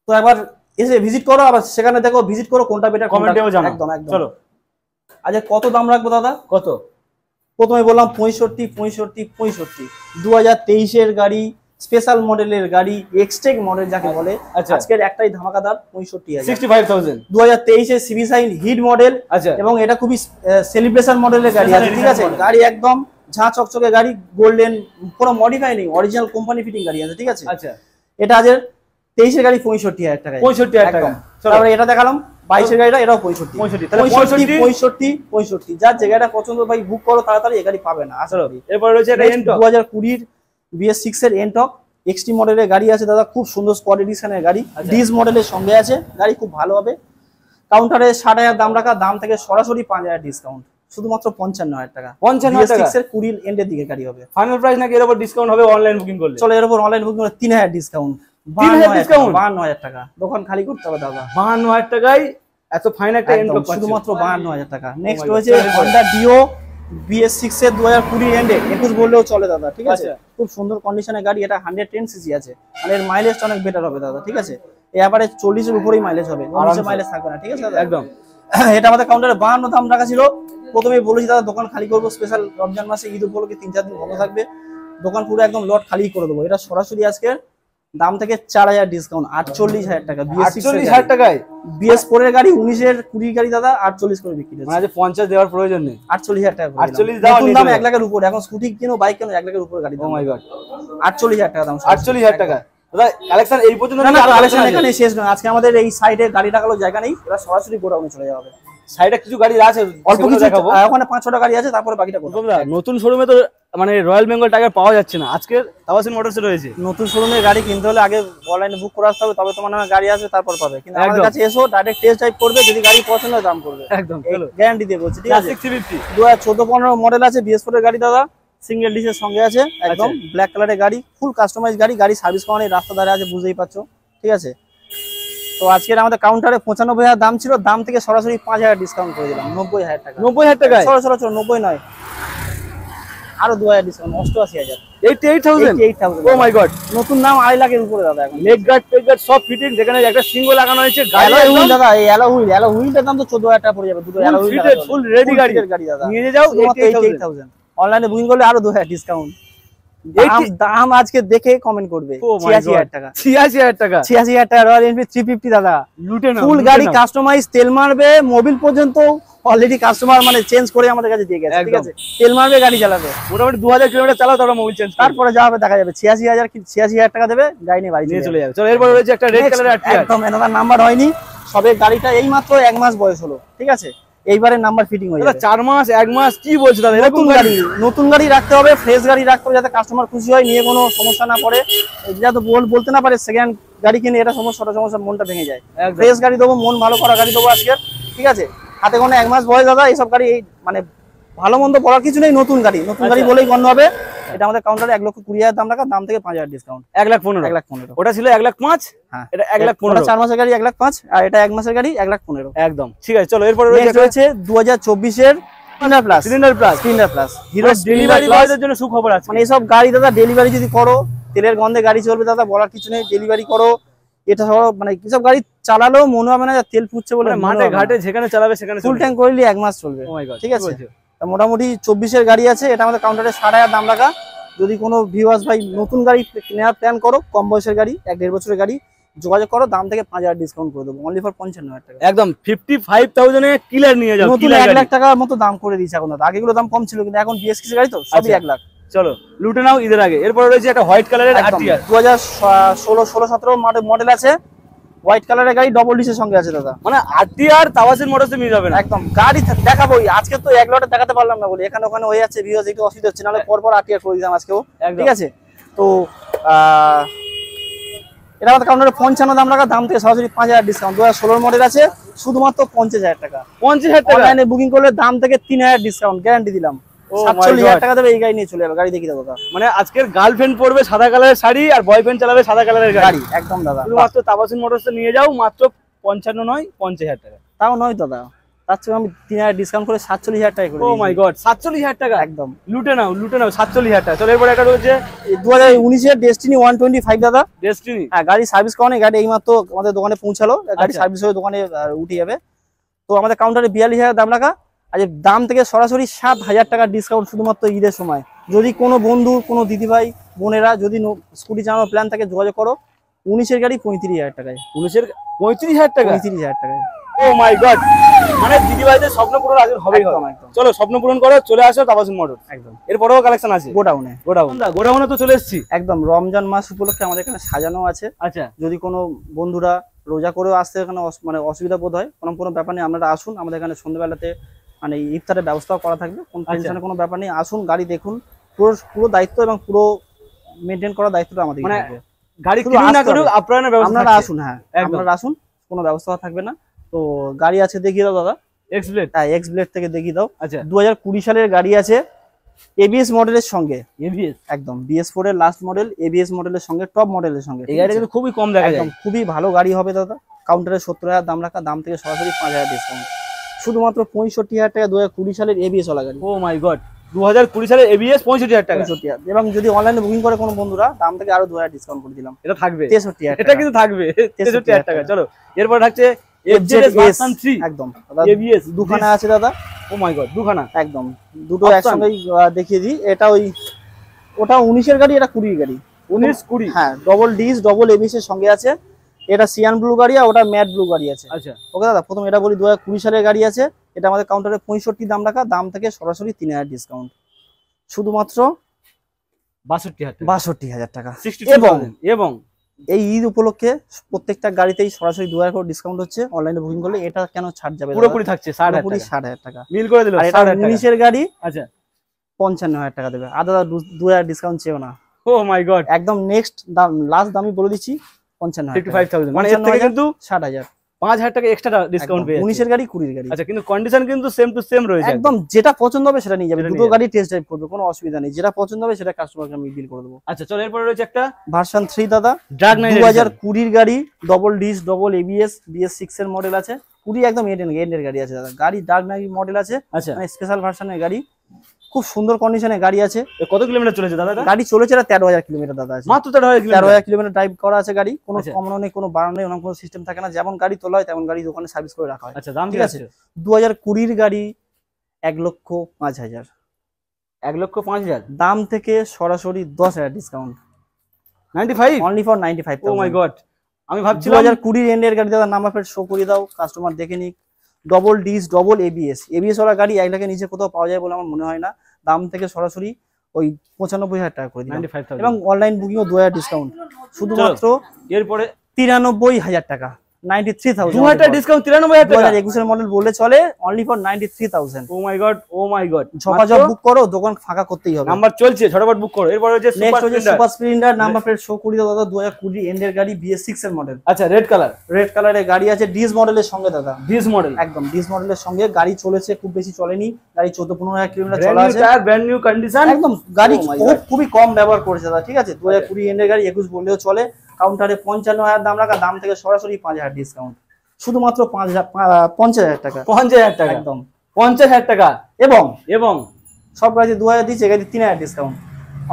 [SPEAKER 2] তো একবার এসে ভিজিট করো, আবার সেখানে দেখো ভিজিট করো কোনটা বেটার,
[SPEAKER 1] কমেন্টেও জানাও।
[SPEAKER 2] একদম একদম।
[SPEAKER 1] চলো,
[SPEAKER 2] আচ্ছা কত দাম রাখবো দাদা?
[SPEAKER 1] কত?
[SPEAKER 2] প্রথমে বললাম 65 2023 এর গাড়ি, স্পেশাল মডেলের গাড়ি, এক্সটেক মডেল যাকে বলে।
[SPEAKER 1] আচ্ছা,
[SPEAKER 2] আজকের একটাই ধামাকাদার 65,000।
[SPEAKER 1] 65,000
[SPEAKER 2] 2023 এর সিভি সাইন হিট মডেল।
[SPEAKER 1] আচ্ছা,
[SPEAKER 2] এবং এটা খুবই সেলিব্রেশন মডেলের গাড়ি আছে, ঠিক আছে। গাড়ি একদম ঝাঁ চকচকে গাড়ি, গোল্ডেন, কোনো মডিফাই নেই, অরিজিনাল কোম্পানি ফিটিং গাড়ি আছে, ঠিক আছে।
[SPEAKER 1] আচ্ছা,
[SPEAKER 2] এটা আজ 23 এর গাড়ি 65,000 টাকা।
[SPEAKER 1] 65,000 টাকা।
[SPEAKER 2] তারপরে এটা দেখালাম 22 এর গাড়িটা, এটাও 65। যার জায়গাটা পছন্দ ভাই বুক করো তাড়াতাড়ি, এই গাড়ি পাবে না। আসলে
[SPEAKER 1] এরপর রয়েছে এটা এন্টক
[SPEAKER 2] 2020 এর BS6 এর এন্টক এক্সটি মডেলের গাড়ি আছে দাদা, খুব সুন্দর স্কোয়াড এডিশনের গাড়ি, ডিস মডেলের সঙ্গে আছে, গাড়ি খুব ভালো হবে। কাউন্টারে 60,000 দাম রাখা, দাম থেকে সরাসরি 5,000 ডিসকাউন্ট, শুধুমাত্র 55,000 টাকা।
[SPEAKER 1] 55,000 টাকা
[SPEAKER 2] BS6 এর 20 এন্ডের দিকে গাড়ি হবে।
[SPEAKER 1] ফাইনাল প্রাইস নাকি এর উপর ডিসকাউন্ট হবে অনলাইন বুকিং করলে?
[SPEAKER 2] চলো এর উপর অনলাইন বুকিং করে 3000 ডিসকাউন্ট, 52,000 টাকা। দোকান খালি করতে হবে দাদা,
[SPEAKER 1] 52,000 টাকায় এত ফাইন একটা এন্টক
[SPEAKER 2] শুধুমাত্র 52,000 টাকা। নেক্সট হয়েছে Honda Dio BS6 এর 2020 এন্ডে, 21 বললেও চলে দাদা, ঠিক আছে। খুব সুন্দর কন্ডিশনের গাড়ি, এটা 110 সিসি আছে, মানে এর মাইলেজটা অনেক বেটার হবে দাদা, ঠিক আছে। এবারে 40 এর উপরেই মাইলেজ হবে, নিচে মাইলেজ থাকবে না, ঠিক আছে দাদা, একদম। এটা আমাদের কাউন্টারে 52 দাম রাখা ছিল। প্রথমেই বলেছি দাদা দোকান খালি করবো, স্পেশাল রমজান মাসে ঈদ উপলক্ষে 3-4 দিন বন্ধ থাকবে, দোকান পুরো একদম লট খালি করে দেবো। এটা সরাসরি আজকে দাম থেকে 4000 ডিসকাউন্ট, 48,000 টাকা।
[SPEAKER 1] 48,000 টাকায়
[SPEAKER 2] BS4 এর গাড়ি, 19 এর 20 গাড়ি দাদা 48 করে বিক্রি হচ্ছে,
[SPEAKER 1] মানে 50 দেওয়ার প্রয়োজন নেই,
[SPEAKER 2] 48,000 টাকা।
[SPEAKER 1] 48 দাও,
[SPEAKER 2] দাম 1 লাখের উপরে, এখন স্কুটি কিনো বাইক কিনো 1 লাখের উপরে গাড়ি।
[SPEAKER 1] ও মাই গড,
[SPEAKER 2] 48,000 টাকা দাম,
[SPEAKER 1] 48,000 টাকা দাদা। কালেকশন এই পর্যন্ত
[SPEAKER 2] না, কালেকশন এখানে শেষ নয়। আজকে আমাদের এই সাইডে গাড়ি রাখালো জায়গা নেই, এরা সরাসরি গোডাউনে চলে যাবে।
[SPEAKER 1] সাইডে কিছু গাড়ি আছে,
[SPEAKER 2] অল্প কিছু দেখাবো, ওখানে 5-6টা গাড়ি আছে, তারপরে বাকিটা করব।
[SPEAKER 1] নতুন শোরুমে তো মানে রয়্যাল বেঙ্গল টাইগার পাওয়া যাচ্ছে না, আজকে তাওয়াসিন মোটরসে রয়েছে।
[SPEAKER 2] নতুন শোরুমের গাড়ি কিনতে হলে আগে অনলাইনে বুক করে আসতে হবে, তবে তোমার নামে গাড়ি আসবে, তারপর পাবে। কিন্তু আমাদের কাছে এসো, ডাইরেক্ট টেস্ট ড্রাইভ করবে, যদি গাড়ি পছন্দ হয় দাম করবে,
[SPEAKER 1] একদম।
[SPEAKER 2] গ্যারান্টি দিয়ে বলছি, ঠিক আছে।
[SPEAKER 1] 650
[SPEAKER 2] 2014-15 মডেল আছে, BS4 এর গাড়ি দাদা, সিঙ্গেল ডিসের সঙ্গে আছে, একদম ব্ল্যাক কালারের গাড়ি, ফুল কাস্টমাইজ গাড়ি, গাড়ি সার্ভিস করানো, রাস্তা ধারে আছে, বুঝতেই পারছো, ঠিক আছে। তো আজকের আমাদের কাউন্টারে 95,000 দাম ছিল, দাম থেকে সরাসরি 5,000 ডিসকাউন্ট করে দিলাম, 90,000 টাকা।
[SPEAKER 1] 90,000 টাকায়?
[SPEAKER 2] সরাসরি 90 নয়, আরো 2,000 ডিসকাউন্ট, 88,000।
[SPEAKER 1] 88,000? ও মাই গড,
[SPEAKER 2] নতুন দাম 2.5 লাখের উপরে দাদা। এখন
[SPEAKER 1] লেগ গার্ড টেগ গার্ড সব ফিটিং, যেখানে একটা সিঙ্গেল লাগানো হয়েছে, গাড়ি
[SPEAKER 2] হুইল দাদা, এই অ্যালো হুইলটার দাম তো 14,000 টাকা পড়ে যাবে, দুটো alloy wheel
[SPEAKER 1] fitted full ready গাড়ি
[SPEAKER 2] দাদা,
[SPEAKER 1] নিয়ে যাও 88,000।
[SPEAKER 2] অনলাইনে বুকিং করলে আরো 2,000 ডিসকাউন্ট। দাম আজকে দেখে কমেন্ট করবে। 86,000 টাকা,
[SPEAKER 1] 86,000 টাকা,
[SPEAKER 2] 86,000 টাকা রয়্যাল এনফিল্ড 350 দাদা,
[SPEAKER 1] লুটে নাও।
[SPEAKER 2] ফুল গাড়ি কাস্টমাইজ, তেল মারবে, মোবিল পর্যন্ত অলরেডি কাস্টমার মানে চেঞ্জ করে আমাদের কাছে দিয়ে গেছে, ঠিক আছে। তেল মারবে, গাড়ি চালাবে,
[SPEAKER 1] মোটামুটি 2000 কিলোমিটার চালাও, তারপর মোবিল চেঞ্জ,
[SPEAKER 2] তারপরে যা হবে দেখা যাবে। 86,000 টাকা দেবে, গাড়ি নিয়ে বাড়ি
[SPEAKER 1] নিয়ে চলে যাবে। চলো এরপর রয়েছে একটা রেড কালারের আরটিআর,
[SPEAKER 2] একদম এনার নাম্বার হয়নি, সবে গাড়িটা এই মাত্র 1 মাস বয়স হলো, ঠিক আছে। এইবারে নাম্বার ফিটিং হয়ে যাবে।
[SPEAKER 1] 4 মাস 1 মাস কি বলছো দাদা?
[SPEAKER 2] নতুন গাড়ি, নতুন গাড়ি রাখতে হবে, ফ্রেশ গাড়ি রাখতে হবে, যাতে কাস্টমার খুশি হয়, নিয়ে কোনো সমস্যা না পড়ে, যাতে বলতে না পারে সেকেন্ড গাড়ি কিনে এটা সমস্যা, মনটা ভেঙে যায়। ফ্রেশ গাড়ি দেবো, মন ভালো করা গাড়ি দেবো আজকে, ঠিক আছে। হাতে কোনো 1 মাস বয়স দাদা, এইসব গাড়ি মানে ভালো মন্দ বলার কিছু নেই, নতুন গাড়ি, নতুন গাড়ি বলেই গণ্য হবে। এটা আমাদের কাউন্টারে 1,20,000 দাম রাখা, দাম থেকে 5,000 ডিসকাউন্ট,
[SPEAKER 1] 1,15,000।
[SPEAKER 2] 1,15,000
[SPEAKER 1] ওটা ছিল 1,05,000,
[SPEAKER 2] হ্যাঁ
[SPEAKER 1] এটা 1,15,000।
[SPEAKER 2] 4 মাসের গাড়ি 1,05,000, আর এটা 1 মাসের গাড়ি 1,15,000
[SPEAKER 1] একদম ঠিক আছে। চলো এরপর
[SPEAKER 2] রয়েছে 2024 এর
[SPEAKER 1] সিলিন্ডার প্লাস
[SPEAKER 2] হিরো
[SPEAKER 1] ডেলিভারি বয়দের জন্য সুখবর আছে।
[SPEAKER 2] মানে এইসব গাড়ি দাদা ডেলিভারি যদি করো, তেলের গন্ধে গাড়ি চলবে দাদা, বলার কিছু নেই, ডেলিভারি করো। এটা সব মানে কিসব গাড়ি চালালেও মনে হবে না যে তেল ফুটছে বলে,
[SPEAKER 1] মাঠে ঘাটে যেখানে চালাবে সেখানে
[SPEAKER 2] ফুল ট্যাঙ্ক করলে 1 মাস চলবে, ঠিক আছে। মোটামুটি 24 এর গাড়ি আছে, এটা আমাদের কাউন্টারে 7,500 দাম রাখা। যদি কোনো ভিউয়ার্স ভাই নতুন গাড়ি নেওয়ার প্ল্যান করো, কম বয়সের গাড়ি, 1-1.5 বছরের গাড়ি, যোগাযোগ করো, দাম থেকে 5,000 ডিসকাউন্ট করে দেবো, অনলি ফর 55,000 টাকা।
[SPEAKER 1] একদম 55,000 এ ক্লিয়ার নিয়ে যাও।
[SPEAKER 2] নতুন 1 লাখ টাকার মতো দাম করে দিয়েছে এখন দাদা, আগেগুলো দাম কম ছিল, কিন্তু এখন বিএসসি গাড়ি তো সবই 1 লাখ।
[SPEAKER 1] চলো লুটে নাও ঈদের আগে। এরপর রয়েছে একটা হোয়াইট কালারের আরটিআর,
[SPEAKER 2] 2016-17 মডেল আছে, হোয়াইট কালারের গাড়ি, ডবল ডিসের সঙ্গে আছে দাদা।
[SPEAKER 1] মানে আরটিআর তাওয়াসের মোটরসে মিস হবে না,
[SPEAKER 2] একদম গাড়ি দেখাবো। আজকে তো এক লটে দেখাতে পারলাম না বলি, এখানে ওখানে হয়ে যাচ্ছে, ভিউয়ার্স একটু অসুবিধা হচ্ছে, নাহলে পরপর আরটিআর করে দিতাম আজকেও, ঠিক আছে। তো এটা আমাদের কাউন্টারে 55 দাম রাখা, দাম থেকে সরাসরি 5,000 ডিসকাউন্ট। 2016 মডেল আছে, শুধুমাত্র 50,000 টাকা।
[SPEAKER 1] 50,000 টাকা
[SPEAKER 2] অনলাইনে বুকিং করলে দাম থেকে 3,000 ডিসকাউন্ট গ্যারান্টি দিলাম। 47,000 টাকা দেবে, এই গাড়ি নিয়ে চলে যাবে, গাড়ি দেখিয়ে দেবো।
[SPEAKER 1] মানে আজকের গার্লফ্রেন্ড পরবে সাদা কালারের শাড়ি, আর বয়ফ্রেন্ড চালাবে সাদা কালারের গাড়ি,
[SPEAKER 2] একদম দাদা।
[SPEAKER 1] শুধুমাত্র তাবাসুন মোটরসে নিয়ে যাও, মাত্র 55 নয় 50,000 টাকা।
[SPEAKER 2] তাও নয় দাদা, তার চেয়ে আমি 3,000 ডিসকাউন্ট করে 47,000 টাকা করে।
[SPEAKER 1] ও মাই গড, 47,000 টাকা,
[SPEAKER 2] একদম
[SPEAKER 1] লুটে নাও 47,000 টাকা। চলো এরপর একটা রয়েছে
[SPEAKER 2] 2019 এর ডেস্টিনি 125 দাদা,
[SPEAKER 1] ডেস্টিনি।
[SPEAKER 2] হ্যাঁ, গাড়ি সার্ভিস করানো, গাড়ি এইমাত্র আমাদের দোকানে পৌঁছালো, গাড়ি সার্ভিস হয়ে দোকানে উঠে যাবে। তো আমাদের কাউন্টারে 42,000 দাম রাখা, আর দাম থেকে সরাসরি 7,000 টাকা ডিসকাউন্ট শুধুমাত্র ঈদের সময়। যদি কোনো বন্ধু, কোনো দিদিভাই বোনেরা যদি স্কুটি চালানোর প্ল্যান থাকে, যোগাযোগ করো। 19 এর গাড়ি 35,000 টাকায়,
[SPEAKER 1] 19 এর 35,000 টাকা,
[SPEAKER 2] 35,000 টাকায়।
[SPEAKER 1] ও মাই গড, মানে দিদিভাইদের স্বপ্ন পূরণ আজ হবেই হবে। চলো স্বপ্ন পূরণ করো, চলে আসো তাবাসুন মোটর।
[SPEAKER 2] একদম
[SPEAKER 1] এরপরেও কালেকশন আছে
[SPEAKER 2] গোডাউনে
[SPEAKER 1] তো চলে এসেছি।
[SPEAKER 2] একদম রমজান মাস উপলক্ষে আমাদের এখানে সাজানো আছে।
[SPEAKER 1] আচ্ছা,
[SPEAKER 2] যদি কোনো বন্ধুরা রোজা করেও আসতে এখানে মানে অসুবিধা বোধ হয়, কোনো ব্যাপার নেই, আপনারা আসুন, আমাদের এখানে সন্ধ্যাবেলাতে মানে ইফতারের ব্যবস্থাও করা থাকবে, কোনো টেনশনের কোনো ব্যাপার নেই। আসুন, গাড়ি দেখুন, পুরো দায়িত্ব এবং পুরো মেনটেন করার দায়িত্বটা আমাদের থাকবে।
[SPEAKER 1] গাড়ি কিনুন না করুন,
[SPEAKER 2] আপনারা আসুন, হ্যাঁ আপনারা আসুন, কোনো ব্যবস্থা থাকবে না। তো গাড়ি আছে দেখিয়ে দাও দাদা,
[SPEAKER 1] এক্সব্লেড।
[SPEAKER 2] হ্যাঁ, এক্সব্লেড থেকে দেখিয়ে দাও।
[SPEAKER 1] আচ্ছা,
[SPEAKER 2] 2020 সালের গাড়ি আছে, এবিএস মডেলের সঙ্গে,
[SPEAKER 1] এবিএস
[SPEAKER 2] একদম BS4 এর লাস্ট মডেল, এবিএস মডেলের সঙ্গে, টপ মডেলের সঙ্গে।
[SPEAKER 1] এই গাড়িটা কিন্তু খুবই কম দেখা যায়,
[SPEAKER 2] খুবই ভালো গাড়ি হবে দাদা। কাউন্টারে 70,000 দাম রাখা, দাম থেকে সরাসরি 5,000 ডিসকাউন্ট, শুধুমাত্র 65,000 টাকা 2020 সালের এবিএস ওলা গাড়ি।
[SPEAKER 1] ও মাই গড, 2020 সালের এবিএস 65,000 টাকা।
[SPEAKER 2] এবং যদি অনলাইনে বুকিং করে কোনো বন্ধুরা, দাম থেকে আরো 2,000 ডিসকাউন্ট করে দিলাম,
[SPEAKER 1] এটা থাকবে
[SPEAKER 2] 63,000
[SPEAKER 1] এটা কিন্তু থাকবে 63,000 টাকা। চলো এরপর থাকছে FZS ভার্সন 3,
[SPEAKER 2] একদম
[SPEAKER 1] এবিএস
[SPEAKER 2] দুখানা আছে দাদা।
[SPEAKER 1] ও মাই গড, দুখানা,
[SPEAKER 2] একদম দুটো একসঙ্গেই দেখিয়ে দিই। এটা ওটা 19 এর গাড়ি, এটা 20 এর গাড়ি,
[SPEAKER 1] 19-20,
[SPEAKER 2] হ্যাঁ, ডবল ডিস ডবল এবিএস এর সঙ্গে আছে। এটা সিয়ান ব্লু গাড়ি, আর ওটা ম্যাট ব্লু গাড়ি আছে।
[SPEAKER 1] আচ্ছা,
[SPEAKER 2] ওকে দাদা, প্রথম এটা বলি, 2020 সালের গাড়ি আছে, এটা আমাদের কাউন্টারে 65 দাম রাখা, দাম থেকে সরাসরি 3,000 ডিসকাউন্ট, শুধুমাত্র
[SPEAKER 1] 62,000
[SPEAKER 2] টাকা।
[SPEAKER 1] 62,000। এবং
[SPEAKER 2] এই ঈদ উপলক্ষে প্রত্যেকটা গাড়িতেই সরাসরি 2,000 করে ডিসকাউন্ট হচ্ছে অনলাইনে বুকিং করলে। এটা কেন ছাড় যাবে?
[SPEAKER 1] পুরোপুরি থাকছে
[SPEAKER 2] 60,000 টাকা,
[SPEAKER 1] মিল করে দিল।
[SPEAKER 2] আর এটা 19 এর গাড়ি,
[SPEAKER 1] আচ্ছা,
[SPEAKER 2] 55,000 টাকা দেবে, আর দাদা 2,000 ডিসকাউন্ট চেও না।
[SPEAKER 1] ও মাই গড,
[SPEAKER 2] একদম নেক্সট দাম, লাস্ট দামই বলে দিচ্ছি, 55,000,
[SPEAKER 1] 55,000, মানে এর থেকে কিন্তু
[SPEAKER 2] 60,000।
[SPEAKER 1] 5,000 টাকা এক্সট্রা ডিসকাউন্ট পেয়ে
[SPEAKER 2] 19 এর গাড়ি 20 এর গাড়ি।
[SPEAKER 1] আচ্ছা, কিন্তু কন্ডিশন কিন্তু সেম টু সেম রয়েছে
[SPEAKER 2] একদম যেটা পছন্দ হবে সেটা নিয়ে যাবে,
[SPEAKER 1] সেটা
[SPEAKER 2] দুটো
[SPEAKER 1] নিয়ে
[SPEAKER 2] গাড়ি টেস্ট ড্রাইভ করবে, কোনো অসুবিধা নেই, যেটা পছন্দ হবে সেটা কাস্টমারকে আমি ডিল করে দেবো।
[SPEAKER 1] আচ্ছা, চলো এরপরে রয়েছে একটা
[SPEAKER 2] ভার্সন 3 দাদা,
[SPEAKER 1] ড্রাগ 9
[SPEAKER 2] 2020 এর গাড়ি, double disc double ABS BS6 এর মডেল আছে, 20 একদম এন্ড এর গাড়ি আছে দাদা, গাড়ি ডার্ক নাইট মডেল আছে,
[SPEAKER 1] আচ্ছা,
[SPEAKER 2] মানে স্পেশাল ভার্সনের গাড়ি, খুব সুন্দর কন্ডিশনের গাড়ি আছে।
[SPEAKER 1] কত কিলোমিটার চলেছে দাদা এটা?
[SPEAKER 2] গাড়ি চলেছে 13,000 কিলোমিটার দাদা আছে,
[SPEAKER 1] মাত্র 13,000
[SPEAKER 2] 13,000 কিলোমিটার ড্রাইভ করা আছে গাড়ি, কোনো
[SPEAKER 1] আচ্ছা।
[SPEAKER 2] কমানো নেই, কোনো বাড়ানো নেই, ওরকম কোনো সিস্টেম থাকে না, যেমন গাড়ি তোলা হয় তেমন গাড়ি দোকানে সার্ভিস করে রাখা হয়।
[SPEAKER 1] আচ্ছা, দাম
[SPEAKER 2] ঠিক
[SPEAKER 1] ঠিক
[SPEAKER 2] আছে।
[SPEAKER 1] আছে।
[SPEAKER 2] 2020 এর গাড়ি 1,05,000,
[SPEAKER 1] 1,05,000
[SPEAKER 2] দাম থেকে সরাসরি 10,000 discount,
[SPEAKER 1] 95।
[SPEAKER 2] Only for 95,000।
[SPEAKER 1] Oh my God, আমি ভাবছিলাম
[SPEAKER 2] 2020 এন্ডের গাড়ি দাদা, নাম্বার প্লেট শো করে দাও, কাস্টমার দেখে নিক। ডবল ডিস ডবল এবিএস ওরা গাড়ি 1 লাখের নিচে কোথাও পাওয়া যায় বলে আমার মনে হয় না, দাম থেকে সরাসরি ওই 95,000 টাকা করে দিলাম,
[SPEAKER 1] 95,000
[SPEAKER 2] এবং অনলাইন বুকিংও 2,000 ডিসকাউন্ট, শুধুমাত্র
[SPEAKER 1] এরপরে
[SPEAKER 2] 93,000 টাকা, 93,000,
[SPEAKER 1] 2,000 টাকা ডিসকাউন্ট, 93,000 টাকা।
[SPEAKER 2] 2021 এর মডেল বলে চলে, only for 93,000।
[SPEAKER 1] Oh my god, oh my god,
[SPEAKER 2] ঝপাঝপ বুক করো, দোকান ফাঁকা করতেই হবে।
[SPEAKER 1] নাম্বার চলছে, ঝটপট বুক করো। এরপরে হচ্ছে
[SPEAKER 2] নেক্সট হচ্ছে
[SPEAKER 1] super
[SPEAKER 2] super Splendor, number plate show করে দাও দাদা, 2020 এন্ডের গাড়ি BS6 এর মডেল,
[SPEAKER 1] আচ্ছা, রেড কালার,
[SPEAKER 2] রেড কালারের গাড়ি আছে, ডিস মডেলের সঙ্গে দাদা,
[SPEAKER 1] দিস মডেল,
[SPEAKER 2] একদম ডিস মডেলের সঙ্গে গাড়ি চলেছে, খুব বেশি চলেনি, গাড়ি 14-15,000 কিলোমিটার
[SPEAKER 1] ব্র্যান্ড
[SPEAKER 2] চলা
[SPEAKER 1] নিউ
[SPEAKER 2] আছে,
[SPEAKER 1] টায়ার, ব্র্যান্ড নিউ কন্ডিশন,
[SPEAKER 2] একদম গাড়ি
[SPEAKER 1] Oh my God.
[SPEAKER 2] খুবই কম ব্যবহার করেছে দাদা। ঠিক আছে, 2020 এন্ডের গাড়ি 21 বললেও চলে, কাউন্টারে 55,000 দাম রাখা, দাম থেকে সরাসরি 5,000 ডিসকাউন্ট, শুধুমাত্র 50,000 টাকা,
[SPEAKER 1] 50,000 টাকা,
[SPEAKER 2] একদম
[SPEAKER 1] 50,000 টাকা,
[SPEAKER 2] এবং
[SPEAKER 1] এবং
[SPEAKER 2] সব গাড়ি 2,000 দিচ্ছে, গাড়ি 3,000 ডিসকাউন্ট,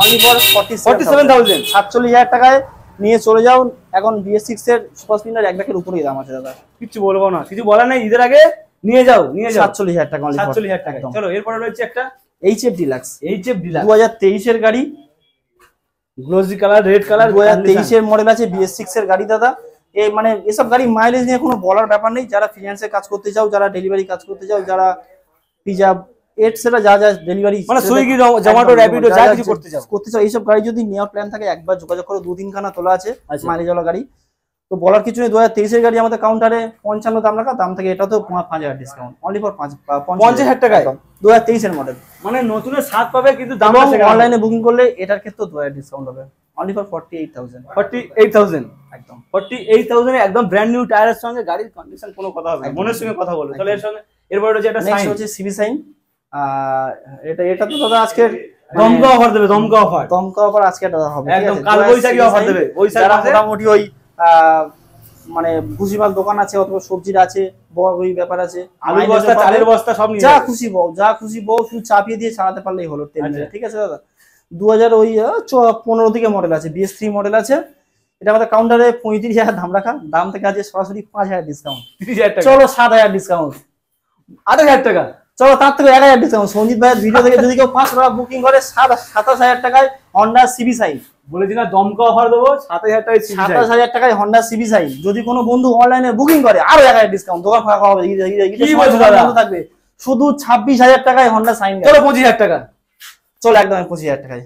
[SPEAKER 2] অনলি ফর
[SPEAKER 1] 47,000।
[SPEAKER 2] 47,000 টাকায় নিয়ে চলে যাও। এখন BS6 এর সুপার স্প্লেন্ডার 1 লাখের উপরেই দাম আছে দাদা,
[SPEAKER 1] কিছু বলবো না, কিছু বলার নাই, ঈদের আগে নিয়ে যাও, নিয়ে যাও,
[SPEAKER 2] 47,000 টাকা, অনলি
[SPEAKER 1] 47,000 টাকা। চলো এরপরে রয়েছে একটা
[SPEAKER 2] HF ডিলাক্স,
[SPEAKER 1] HF ডিলাক্স,
[SPEAKER 2] 2023 এর গাড়ি,
[SPEAKER 1] গ্লোজি কালার, রেড কালার,
[SPEAKER 2] 2023 এর মডেল আছে, BS6 এর গাড়ি দাদা। এই মানে এসব গাড়ি মাইলেজ নিয়ে কোনো বলার ব্যাপার নেই, যারা ফিনান্সে কাজ করতে চাও, যারা ডেলিভারি কাজ করতে চাও, যারা পিজা এটসেট্রা যা যা ডেলিভারি
[SPEAKER 1] মানে সুইগি, জোমাটো, র্যাপিডো যা কিছু করতে চাও,
[SPEAKER 2] এইসব গাড়ি যদি নেওয়ার প্ল্যান থাকে, একবার যোগাযোগ করো, 2-3 খানা তোলা আছে
[SPEAKER 1] আচ্ছা।
[SPEAKER 2] মাইলেজ ওয়ালা গাড়ি, তো বলার কিছু নেই। 2023 এর গাড়ি আমাদের কাউন্টারে 55 দাম রাখা, দাম থেকে এটাতেও 5,000 ডিসকাউন্ট, অনলি ফর
[SPEAKER 1] 50,000 টাকায়,
[SPEAKER 2] 2023 এর মডেল,
[SPEAKER 1] মানে নতুনের স্বাদ পাবে, কিন্তু দাম
[SPEAKER 2] অনলাইনে বুকিং করলে এটার ক্ষেত্রে 2,000 ডিসকাউন্ট হবে, অনলি ফর 48,000,
[SPEAKER 1] 48,000,
[SPEAKER 2] একদম
[SPEAKER 1] 48,000 এ একদম ব্র্যান্ড নিউ টায়ারের সঙ্গে গাড়ির কন্ডিশন কোনো কথা হবে না, মনের সঙ্গে কথা বলবো। তাহলে এর সঙ্গে এরপরে রয়েছে একটা
[SPEAKER 2] নেক্সট
[SPEAKER 1] সাইন,
[SPEAKER 2] হচ্ছে সিবি সাইন, এটা তো দাদা আজকের
[SPEAKER 1] দমকা অফার দেবে, দমকা অফার,
[SPEAKER 2] দমকা অফার আজকে দাদা হবে,
[SPEAKER 1] একদম কাল বৈশাখী অফার দেবে। ওই
[SPEAKER 2] যারা মোটামুটি ওই মানে ভুসিমাল দোকান আছে অথবা সবজির আছে, বড় ওই ব্যাপার আছে,
[SPEAKER 1] আলু বস্তা, চালের বস্তা সব নিয়ে
[SPEAKER 2] যা
[SPEAKER 1] যাবে।
[SPEAKER 2] খুশি বউ, যা খুশি বউ, শুধু চাপিয়ে দিয়ে চালাতে পারলেই হলো তেল
[SPEAKER 1] আচ্ছা।
[SPEAKER 2] মেরে। ঠিক আছে দাদা, 2015 দিকে মডেল আছে, BS3 মডেল আছে, এটা আমাদের কাউন্টারে 35,000 দাম রাখা, দাম থেকে আছে সরাসরি 5,000 ডিসকাউন্ট,
[SPEAKER 1] 30,000 টাকা,
[SPEAKER 2] চলো 7,000 ডিসকাউন্ট,
[SPEAKER 1] 8,000 টাকা,
[SPEAKER 2] চলো তার থেকে 1,000 ডিসকাউন্ট। সঞ্জিত ভাইয়ের ভিডিও থেকে যদি কেউ 500 টাকা বুকিং করে 27,000 টাকায় হন্ডা সিবি সাইন,
[SPEAKER 1] বলেছি না দমকা অফার দেবো, 7,000 টাকায়
[SPEAKER 2] 27,000 টাকায় হন্ডা সিবি সাইন। যদি কোনো বন্ধু অনলাইনে বুকিং করে আরো 1,000 ডিসকাউন্ট, দোকান ফাঁকা হবে,
[SPEAKER 1] কি বলছো দাদা?
[SPEAKER 2] থাকবে, শুধু 26,000 টাকায় হন্ডা সাইন,
[SPEAKER 1] চলো 25,000 টাকা,
[SPEAKER 2] চলো একদম 25,000 টাকায়,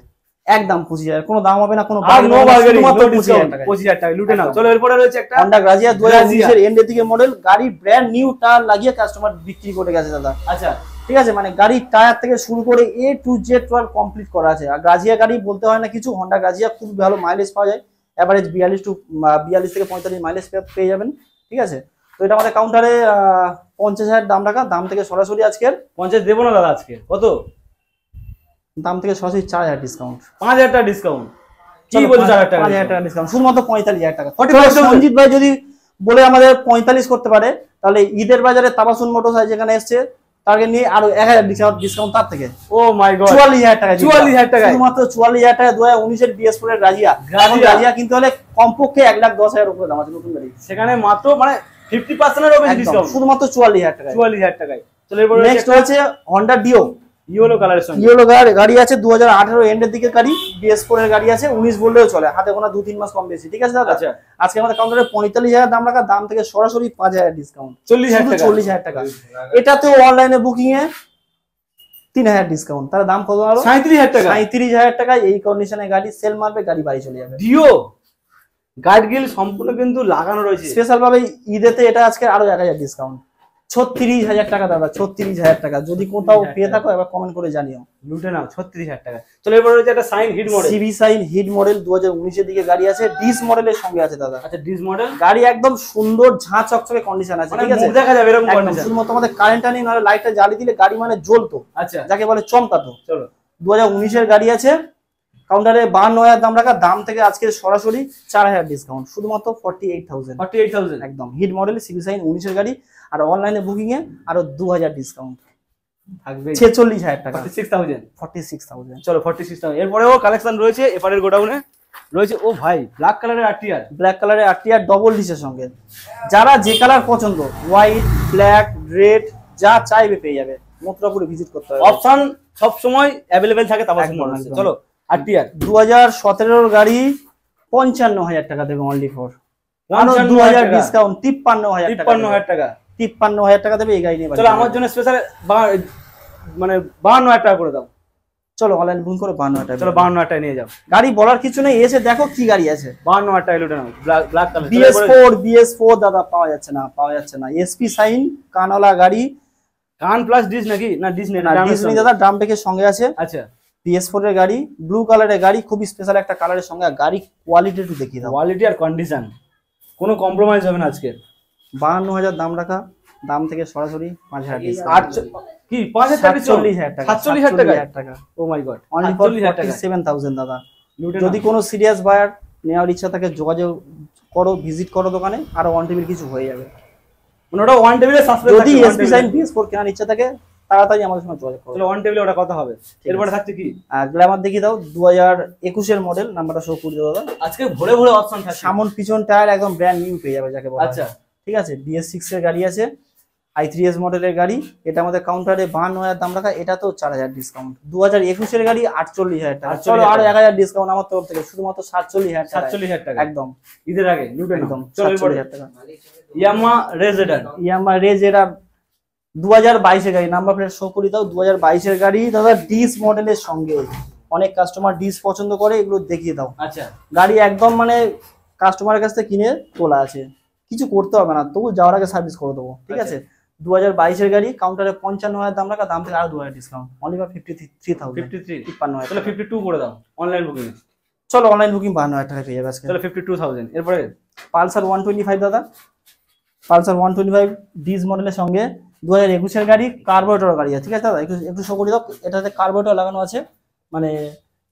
[SPEAKER 2] একদম 25,000, কোনো দাম হবে না, কোনো
[SPEAKER 1] আর নো বার্গেনিং,
[SPEAKER 2] মাত্র
[SPEAKER 1] 25,000
[SPEAKER 2] টাকায়
[SPEAKER 1] 25,000 টাকা লুটে নাও।
[SPEAKER 2] একদম।
[SPEAKER 1] চলো এরপরে রয়েছে একটা
[SPEAKER 2] হন্ডা গ্রাজিয়া 2019 এর এন্ডের দিকে মডেল, গাড়ি ব্র্যান্ড নিউ টায়ার লাগিয়ে কাস্টমার বিক্রি করে গেছে দাদা।
[SPEAKER 1] আচ্ছা,
[SPEAKER 2] ঠিক আছে, মানে গাড়ির টায়ার থেকে শুরু করে A to Z total complete করা আছে। আর গ্রাজিয়া গাড়ি বলতে হয় না কিছু, হন্ডা গ্রাজিয়া খুব ভালো মাইলেজ পাওয়া যায়, এভারেজ 42 থেকে 45 মাইলেজ পেয়ে যাবেন। ঠিক আছে, তো এটা আমাদের কাউন্টারে 50,000 দাম রাখা, দাম থেকে সরাসরি আজকের
[SPEAKER 1] 50 দেবো না দাদা, আজকে কত,
[SPEAKER 2] দাম থেকে সরাসরি 4,000 ডিসকাউন্ট,
[SPEAKER 1] 5,000 টাকা ডিসকাউন্ট। কি বলছো 4,000 টাকা?
[SPEAKER 2] 5,000 টাকা ডিসকাউন্ট, শুধুমাত্র 45,000 টাকা।
[SPEAKER 1] 45,000
[SPEAKER 2] সঞ্জিত ভাই যদি বলে আমাদের 45 করতে পারে, তাহলে ঈদের বাজারে তাবাসুন মোটরস যেখানে এসছে তাকে নিয়ে আরো 1,000 ডিসকাউন্ট তার থেকে।
[SPEAKER 1] ও মাই গড,
[SPEAKER 2] 44,000 টাকা,
[SPEAKER 1] 44,000 টাকা,
[SPEAKER 2] শুধুমাত্র 44,000 টাকা। 2019 এর BS4 এর রাজিয়া, রাজিয়া কিন্তু হলে কমপক্ষে 1,10,000 উপরে দাম আছে নতুন গাড়ি,
[SPEAKER 1] সেখানে মাত্র মানে 50% এর বেশি ডিসকাউন্ট,
[SPEAKER 2] শুধুমাত্র 44,000 টাকা।
[SPEAKER 1] 44,000 টাকায়। চলো এরপরে
[SPEAKER 2] নেক্সট হচ্ছে হন্ডা ডিও,
[SPEAKER 1] ইয়েলো কালারের সঙ্গে,
[SPEAKER 2] ইয়েলো গাড়ি আছে, 2018 এন্ডের দিকে গাড়ি, BS4 এর গাড়ি আছে, 19 বললেও চলে, হাতে গোনা 2-3 মাস কম বেশি। ঠিক আছে দাদা,
[SPEAKER 1] আচ্ছা,
[SPEAKER 2] আজকে আমাদের কাউন্টারে 45,000 দাম রাখা, দাম থেকে সরাসরি 5,000 ডিসকাউন্ট,
[SPEAKER 1] 40,000 টাকা,
[SPEAKER 2] 40,000 টাকা। এটাতেও অনলাইনে বুকিং এ 3,000 ডিসকাউন্ট, তার দাম কত হলো?
[SPEAKER 1] 37,000 টাকা,
[SPEAKER 2] 37,000 টাকায় এই কন্ডিশনে গাড়ি সেল মারবে, গাড়ি বাড়ি চলে যাবে।
[SPEAKER 1] ডিও গার্ড গিল সম্পূর্ণ কিন্তু লাগানো রয়েছে,
[SPEAKER 2] স্পেশাল ভাবে ঈদেতে এটা আজকে আরো 1,000 ডিসকাউন্ট, 36,000 টাকা দাদা, 36,000 টাকা। যদি কোথাও পেয়ে থাকো এবার কমেন্ট করে জানিও।
[SPEAKER 1] লুটে নাও 36,000 টাকা। চলো এবার রয়েছে একটা Shine hit model,
[SPEAKER 2] CB Shine hit model 2019 এর দিকে গাড়ি আছে, ডিস মডেলের সঙ্গে আছে দাদা।
[SPEAKER 1] আচ্ছা ডিস মডেল,
[SPEAKER 2] গাড়ি একদম সুন্দর ঝাঁ চকচকে কন্ডিশন আছে,
[SPEAKER 1] মানে
[SPEAKER 2] ঠিক আছে,
[SPEAKER 1] মুখ দেখা যাবে এরকম কন্ডিশন।
[SPEAKER 2] শুধুমাত্র তোমাদের কারেন্টটা নেই, নাহলে লাইটটা জ্বালিয়ে দিলে গাড়ি মানে জ্বলতো,
[SPEAKER 1] আচ্ছা
[SPEAKER 2] যাকে বলে চমকাতো।
[SPEAKER 1] চলো
[SPEAKER 2] 2019 এর গাড়ি আছে, কাউন্টারে 52,000 দাম রাখা, দাম থেকে আজকে সরাসরি 4,000 ডিসকাউন্ট, শুধুমাত্র 48,000।
[SPEAKER 1] 48,000
[SPEAKER 2] একদম হিট মডেল সিবি সাইন 19 এর গাড়ি, আর অনলাইনে বুকিং এ আরো 2,000 ডিসকাউন্ট,
[SPEAKER 1] থাকবে
[SPEAKER 2] 46,000 টাকা,
[SPEAKER 1] 46,000।
[SPEAKER 2] 46,000।
[SPEAKER 1] চলো 46,000। এরপরেও কালেকশন রয়েছে এপারের গোডাউনে রয়েছে। ও ভাই ব্ল্যাক কালারের আরটিআর,
[SPEAKER 2] ব্ল্যাক কালারের আরটিআর ডবল ডিসের সঙ্গে, যারা যে কালার পছন্দ, হোয়াইট, ব্ল্যাক, রেড, যা চাইবে পেয়ে যাবে। মথুরাপুরে ভিজিট করতে হবে,
[SPEAKER 1] অপশন সব সময় अवेलेबल থাকে তাবাসুম
[SPEAKER 2] একদম,
[SPEAKER 1] মোটরসে।
[SPEAKER 2] একদম।
[SPEAKER 1] চলো আরটিআর
[SPEAKER 2] 2017 গাড়ি 55,000 টাকা দেবে অনলি ফর, আরো 2,000 ডিসকাউন্ট, 53,000 টাকা,
[SPEAKER 1] 53,000 টাকা।
[SPEAKER 2] 53,000 টাকা দেবে এই গাড়ি নিয়ে।
[SPEAKER 1] চলো আমার জন্য স্পেশাল মানে 52,000 টাকা করে দাও।
[SPEAKER 2] চলো অনলাইন বুকিং করে 52,000 টাকা।
[SPEAKER 1] চলো 52,000 টাকা নিয়ে যাও।
[SPEAKER 2] গাড়ি বলার কিছু নেই, এসে দেখো কি গাড়ি আছে।
[SPEAKER 1] 52,000 টাকা লুটে নাও ব্ল্যাক কালার।
[SPEAKER 2] BS4 দাদা পাওয়া যাচ্ছে না। এসপি সাইন কানলা গাড়ি,
[SPEAKER 1] কান প্লাস ডিস নাকি? না ডিস নেই,
[SPEAKER 2] না ডিস নেই দাদা, ড্রাম ব্রেকের সঙ্গে আছে।
[SPEAKER 1] আচ্ছা
[SPEAKER 2] BS4 এর গাড়ি, ব্লু কালারের গাড়ি, খুবই স্পেশাল একটা কালারের সঙ্গে। গাড়ি কোয়ালিটি একটু দেখিয়ে দাও।
[SPEAKER 1] কোয়ালিটি আর কন্ডিশন কোনো কম্প্রোমাইজ হবে না আজকে।
[SPEAKER 2] 52,000 দাম রাখা, দাম থেকে সরাসরি 5,000 ডিসকাউন্ট,
[SPEAKER 1] আট কি 5,000 টাকা?
[SPEAKER 2] 47,000 টাকা,
[SPEAKER 1] 47,000 টাকা। ও মাই গড,
[SPEAKER 2] অনলি ফর
[SPEAKER 1] 47,000 টাকা
[SPEAKER 2] 47,000 দাদা।
[SPEAKER 1] লুটে
[SPEAKER 2] যদি কোনো সিরিয়াস বায়ার নেওয়ার ইচ্ছা থাকে যোগাযোগ করো, ভিজিট করো দোকানে, আরো ওয়ান টেবিল কিছু হয়ে যাবে।
[SPEAKER 1] মানে ওটা ওয়ান টেবিলে সাসপেন্ড।
[SPEAKER 2] যদি এসপি সাইন BS4 কেনার ইচ্ছা থাকে তাড়াতাড়ি আমাদের সঙ্গে যোগাযোগ করো।
[SPEAKER 1] চলো ওয়ান টেবিলে ওটা কথা হবে। এরপরে থাকছে কি?
[SPEAKER 2] আর গ্ল্যামার দেখিয়ে দাও, 2021 এর মডেল, নাম্বারটা শো করে দাও দাদা।
[SPEAKER 1] আজকে ভরে ভরে অপশন থাকছে।
[SPEAKER 2] সামন পিছন টায়ার একদম ব্র্যান্ড নিউ পেয়ে যাবে যাকে বলা হয়।
[SPEAKER 1] আচ্ছা
[SPEAKER 2] ঠিক আছে, BS6 এর গাড়ি আছে, i3s মডেলের গাড়ি, এটা আমাদের কাউন্টারে 52,000 দাম রাখা, এটা তো 4,000 ডিসকাউন্ট। 2021 এর গাড়ি 48,000 টাকা। চলো আরো 1,000 ডিসকাউন্ট আমার তরফ থেকে, শুধুমাত্র 47,000 টাকা।
[SPEAKER 1] 47,000 টাকা
[SPEAKER 2] একদম
[SPEAKER 1] ঈদের আগে লুটে নাও।
[SPEAKER 2] একদম
[SPEAKER 1] চলো এরপরে
[SPEAKER 2] 47,000 টাকা।
[SPEAKER 1] ইয়ামা রেজেডার,
[SPEAKER 2] ইয়ামা রেজেডার 2022 এর গাড়ি, নাম্বার প্লেট শো করে দাও। 2022 এর গাড়ি দাদা, ডিস মডেলের সঙ্গে। অনেক কাস্টমার ডিস পছন্দ করে, এগুলো দেখিয়ে দাও।
[SPEAKER 1] আচ্ছা
[SPEAKER 2] গাড়ি একদম মানে কাস্টমারের কাছ থেকে কিনে তোলা আছে, কিছু করতে হবে না, তবু যাওয়ার আগে সার্ভিস করে দেবো। ঠিক আছে, 2022 এর গাড়ি, কাউন্টারে 55,000 দাম রাখা, দাম থেকে আরো 2,000 ডিসকাউন্ট, অনলি ফর 53,000।
[SPEAKER 1] 53 চলো 52 করে দাও অনলাইন বুকিং।
[SPEAKER 2] চলো অনলাইন বুকিং 52,000 টাকা পেয়ে যাবে আজকে।
[SPEAKER 1] চলো 52,000। এরপরে
[SPEAKER 2] পালসার 125 দাদা, পালসার 125 ডিস মডেলের সঙ্গে 2021 এর গাড়ি, কার্বোরেটর গাড়ি আছে। ঠিক আছে দাদা, একটু শো করে দাও, এটাতে কার্বোরেটর লাগানো আছে, মানে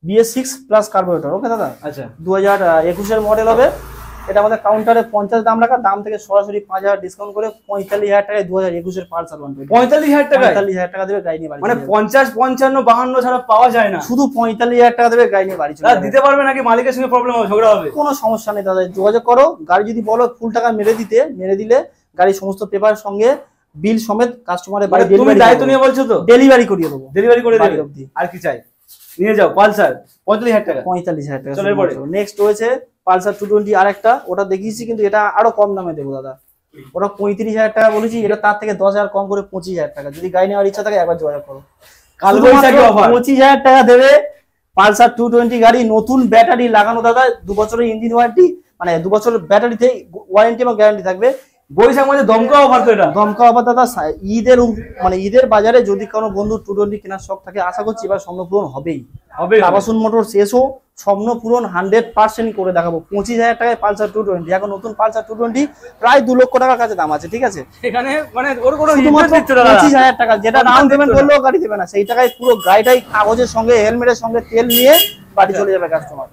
[SPEAKER 2] BS6 প্লাস কার্বোরেটর। ওকে দাদা,
[SPEAKER 1] আচ্ছা
[SPEAKER 2] 2021 এর মডেল হবে। এটা আমাদের কাউন্টারে 50 দাম রাখা, দাম থেকে সরাসরি 5,000 ডিসকাউন্ট করে 45,000 টাকায় 2021 এর পালসার 125।
[SPEAKER 1] 45,000 টাকা?
[SPEAKER 2] 45,000 টাকা দেবে গাড়ি নিয়ে বাড়ি।
[SPEAKER 1] মানে 50 55 52 ছাড়া পাওয়া যায় না।
[SPEAKER 2] শুধু 45,000 টাকা দেবে গাড়ি নিয়ে বাড়ি চলে যাবে।
[SPEAKER 1] দিতে পারবে নাকি? মালিকের সঙ্গে প্রবলেম হবে, ঝগড়া হবে?
[SPEAKER 2] কোনো সমস্যা নেই দাদা, যোগাযোগ করো। গাড়ি যদি বলো ফুল টাকা মেরে দিলে গাড়ি সমস্ত পেপার সঙ্গে বিল সমেত কাস্টমারের বাড়ি
[SPEAKER 1] তুমি দায়িত্ব নিয়ে বলছো তো?
[SPEAKER 2] ডেলিভারি করিয়ে দেবো,
[SPEAKER 1] ডেলিভারি করে
[SPEAKER 2] বাড়ি
[SPEAKER 1] দেবে।
[SPEAKER 2] অবধি।
[SPEAKER 1] আর কি চাই? নিয়ে যাও পালসার 45,000 টাকা।
[SPEAKER 2] 45,000 টাকা।
[SPEAKER 1] চলো এরপরে
[SPEAKER 2] নেক্সট রয়েছে পালসার 220 আরেকটা, ওটা দেখিয়েছি কিন্তু এটা আরো কম দামে দেবো দাদা। ওটা 35,000 টাকা বলেছি, এটা তার থেকে 10,000 কম করে 25,000 টাকা। যদি গাড়ি নেওয়ার ইচ্ছা থাকে একবার যোগাযোগ করো।
[SPEAKER 1] কাল বৈশাখী অফার
[SPEAKER 2] 25,000 টাকা দেবে পালসার 220 গাড়ি, নতুন ব্যাটারি লাগানো দাদা, 2 বছরের ইঞ্জিন ওয়ারেন্টি, মানে 2 বছরের ব্যাটারিতে ওয়ারেন্টি এবং গ্যারান্টি থাকবে।
[SPEAKER 1] বৈশাখ মাসে দমকা অফার তো এটা।
[SPEAKER 2] দমকা অফার দাদা, ঈদের বাজারে যদি কোনো বন্ধু 220 কেনার শখ থাকে, আশা করছি এবার স্বপ্ন পূরণ হবেই। তাবাসুম মোটরস এসো, স্বপ্ন পূরণ 100% করে দেখাবো। 25,000 টাকায় পালসার 220, এখন নতুন পালসার 220 প্রায় 2 লক্ষ টাকার কাছে দাম আছে। ঠিক আছে,
[SPEAKER 1] এখানে মানে ওর কোনো
[SPEAKER 2] শুধুমাত্র 25,000 টাকা, যেটা ডাউন পেমেন্ট করলেও গাড়ি দেবে না, সেই টাকায় পুরো গাড়িটাই কাগজের সঙ্গে হেলমেটের সঙ্গে তেল নিয়ে বাড়ি চলে যাবে কাস্টমার।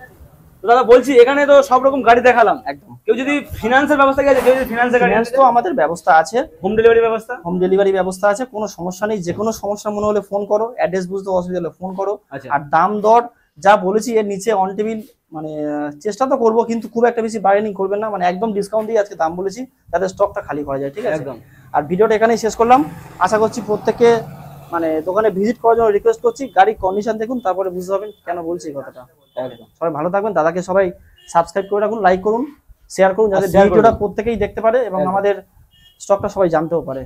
[SPEAKER 1] দাদা বলছি এখানে তো সব রকম গাড়ি দেখালাম,
[SPEAKER 2] একদম।
[SPEAKER 1] কেউ যদি ফিনান্সের ব্যবস্থা আছে, কেউ যদি ফিনান্সের গাড়ি
[SPEAKER 2] ফিনান্স তো আমাদের ব্যবস্থা আছে,
[SPEAKER 1] হোম ডেলিভারি ব্যবস্থা,
[SPEAKER 2] হোম ডেলিভারি ব্যবস্থা আছে, কোনো সমস্যা নেই। যে কোনো সমস্যা মনে হলে ফোন করো, অ্যাড্রেস বুঝতে অসুবিধা হলে ফোন করো।
[SPEAKER 1] আচ্ছা
[SPEAKER 2] আর দাম দর যা বলেছি এর নিচে অন টেবিল মানে চেষ্টা তো করবো, কিন্তু খুব একটা বেশি বার্গেনিং করবেন না, মানে একদম ডিসকাউন্ট দিয়ে আজকে দাম বলেছি যাতে স্টকটা খালি করা যায়। ঠিক আছে,
[SPEAKER 1] একদম।
[SPEAKER 2] আর ভিডিওটা এখানেই শেষ করলাম। আশা করছি প্রত্যেককে মানে দোকানে ভিজিট করার জন্য রিকোয়েস্ট করছি। গাড়ির কন্ডিশন দেখুন, তারপরে বুঝতে পারবেন কেন বলছি এই কথাটা।
[SPEAKER 1] একদম।
[SPEAKER 2] সবাই ভালো থাকবেন, দাদাকে সবাই সাবস্ক্রাইব করে রাখুন, লাইক করুন, শেয়ার করুন, যাতে
[SPEAKER 1] share
[SPEAKER 2] ভিডিওটা
[SPEAKER 1] করুন।
[SPEAKER 2] প্রত্যেকেই দেখতে পারে এবং
[SPEAKER 1] একদম।
[SPEAKER 2] আমাদের স্টকটা সবাই জানতেও পারে।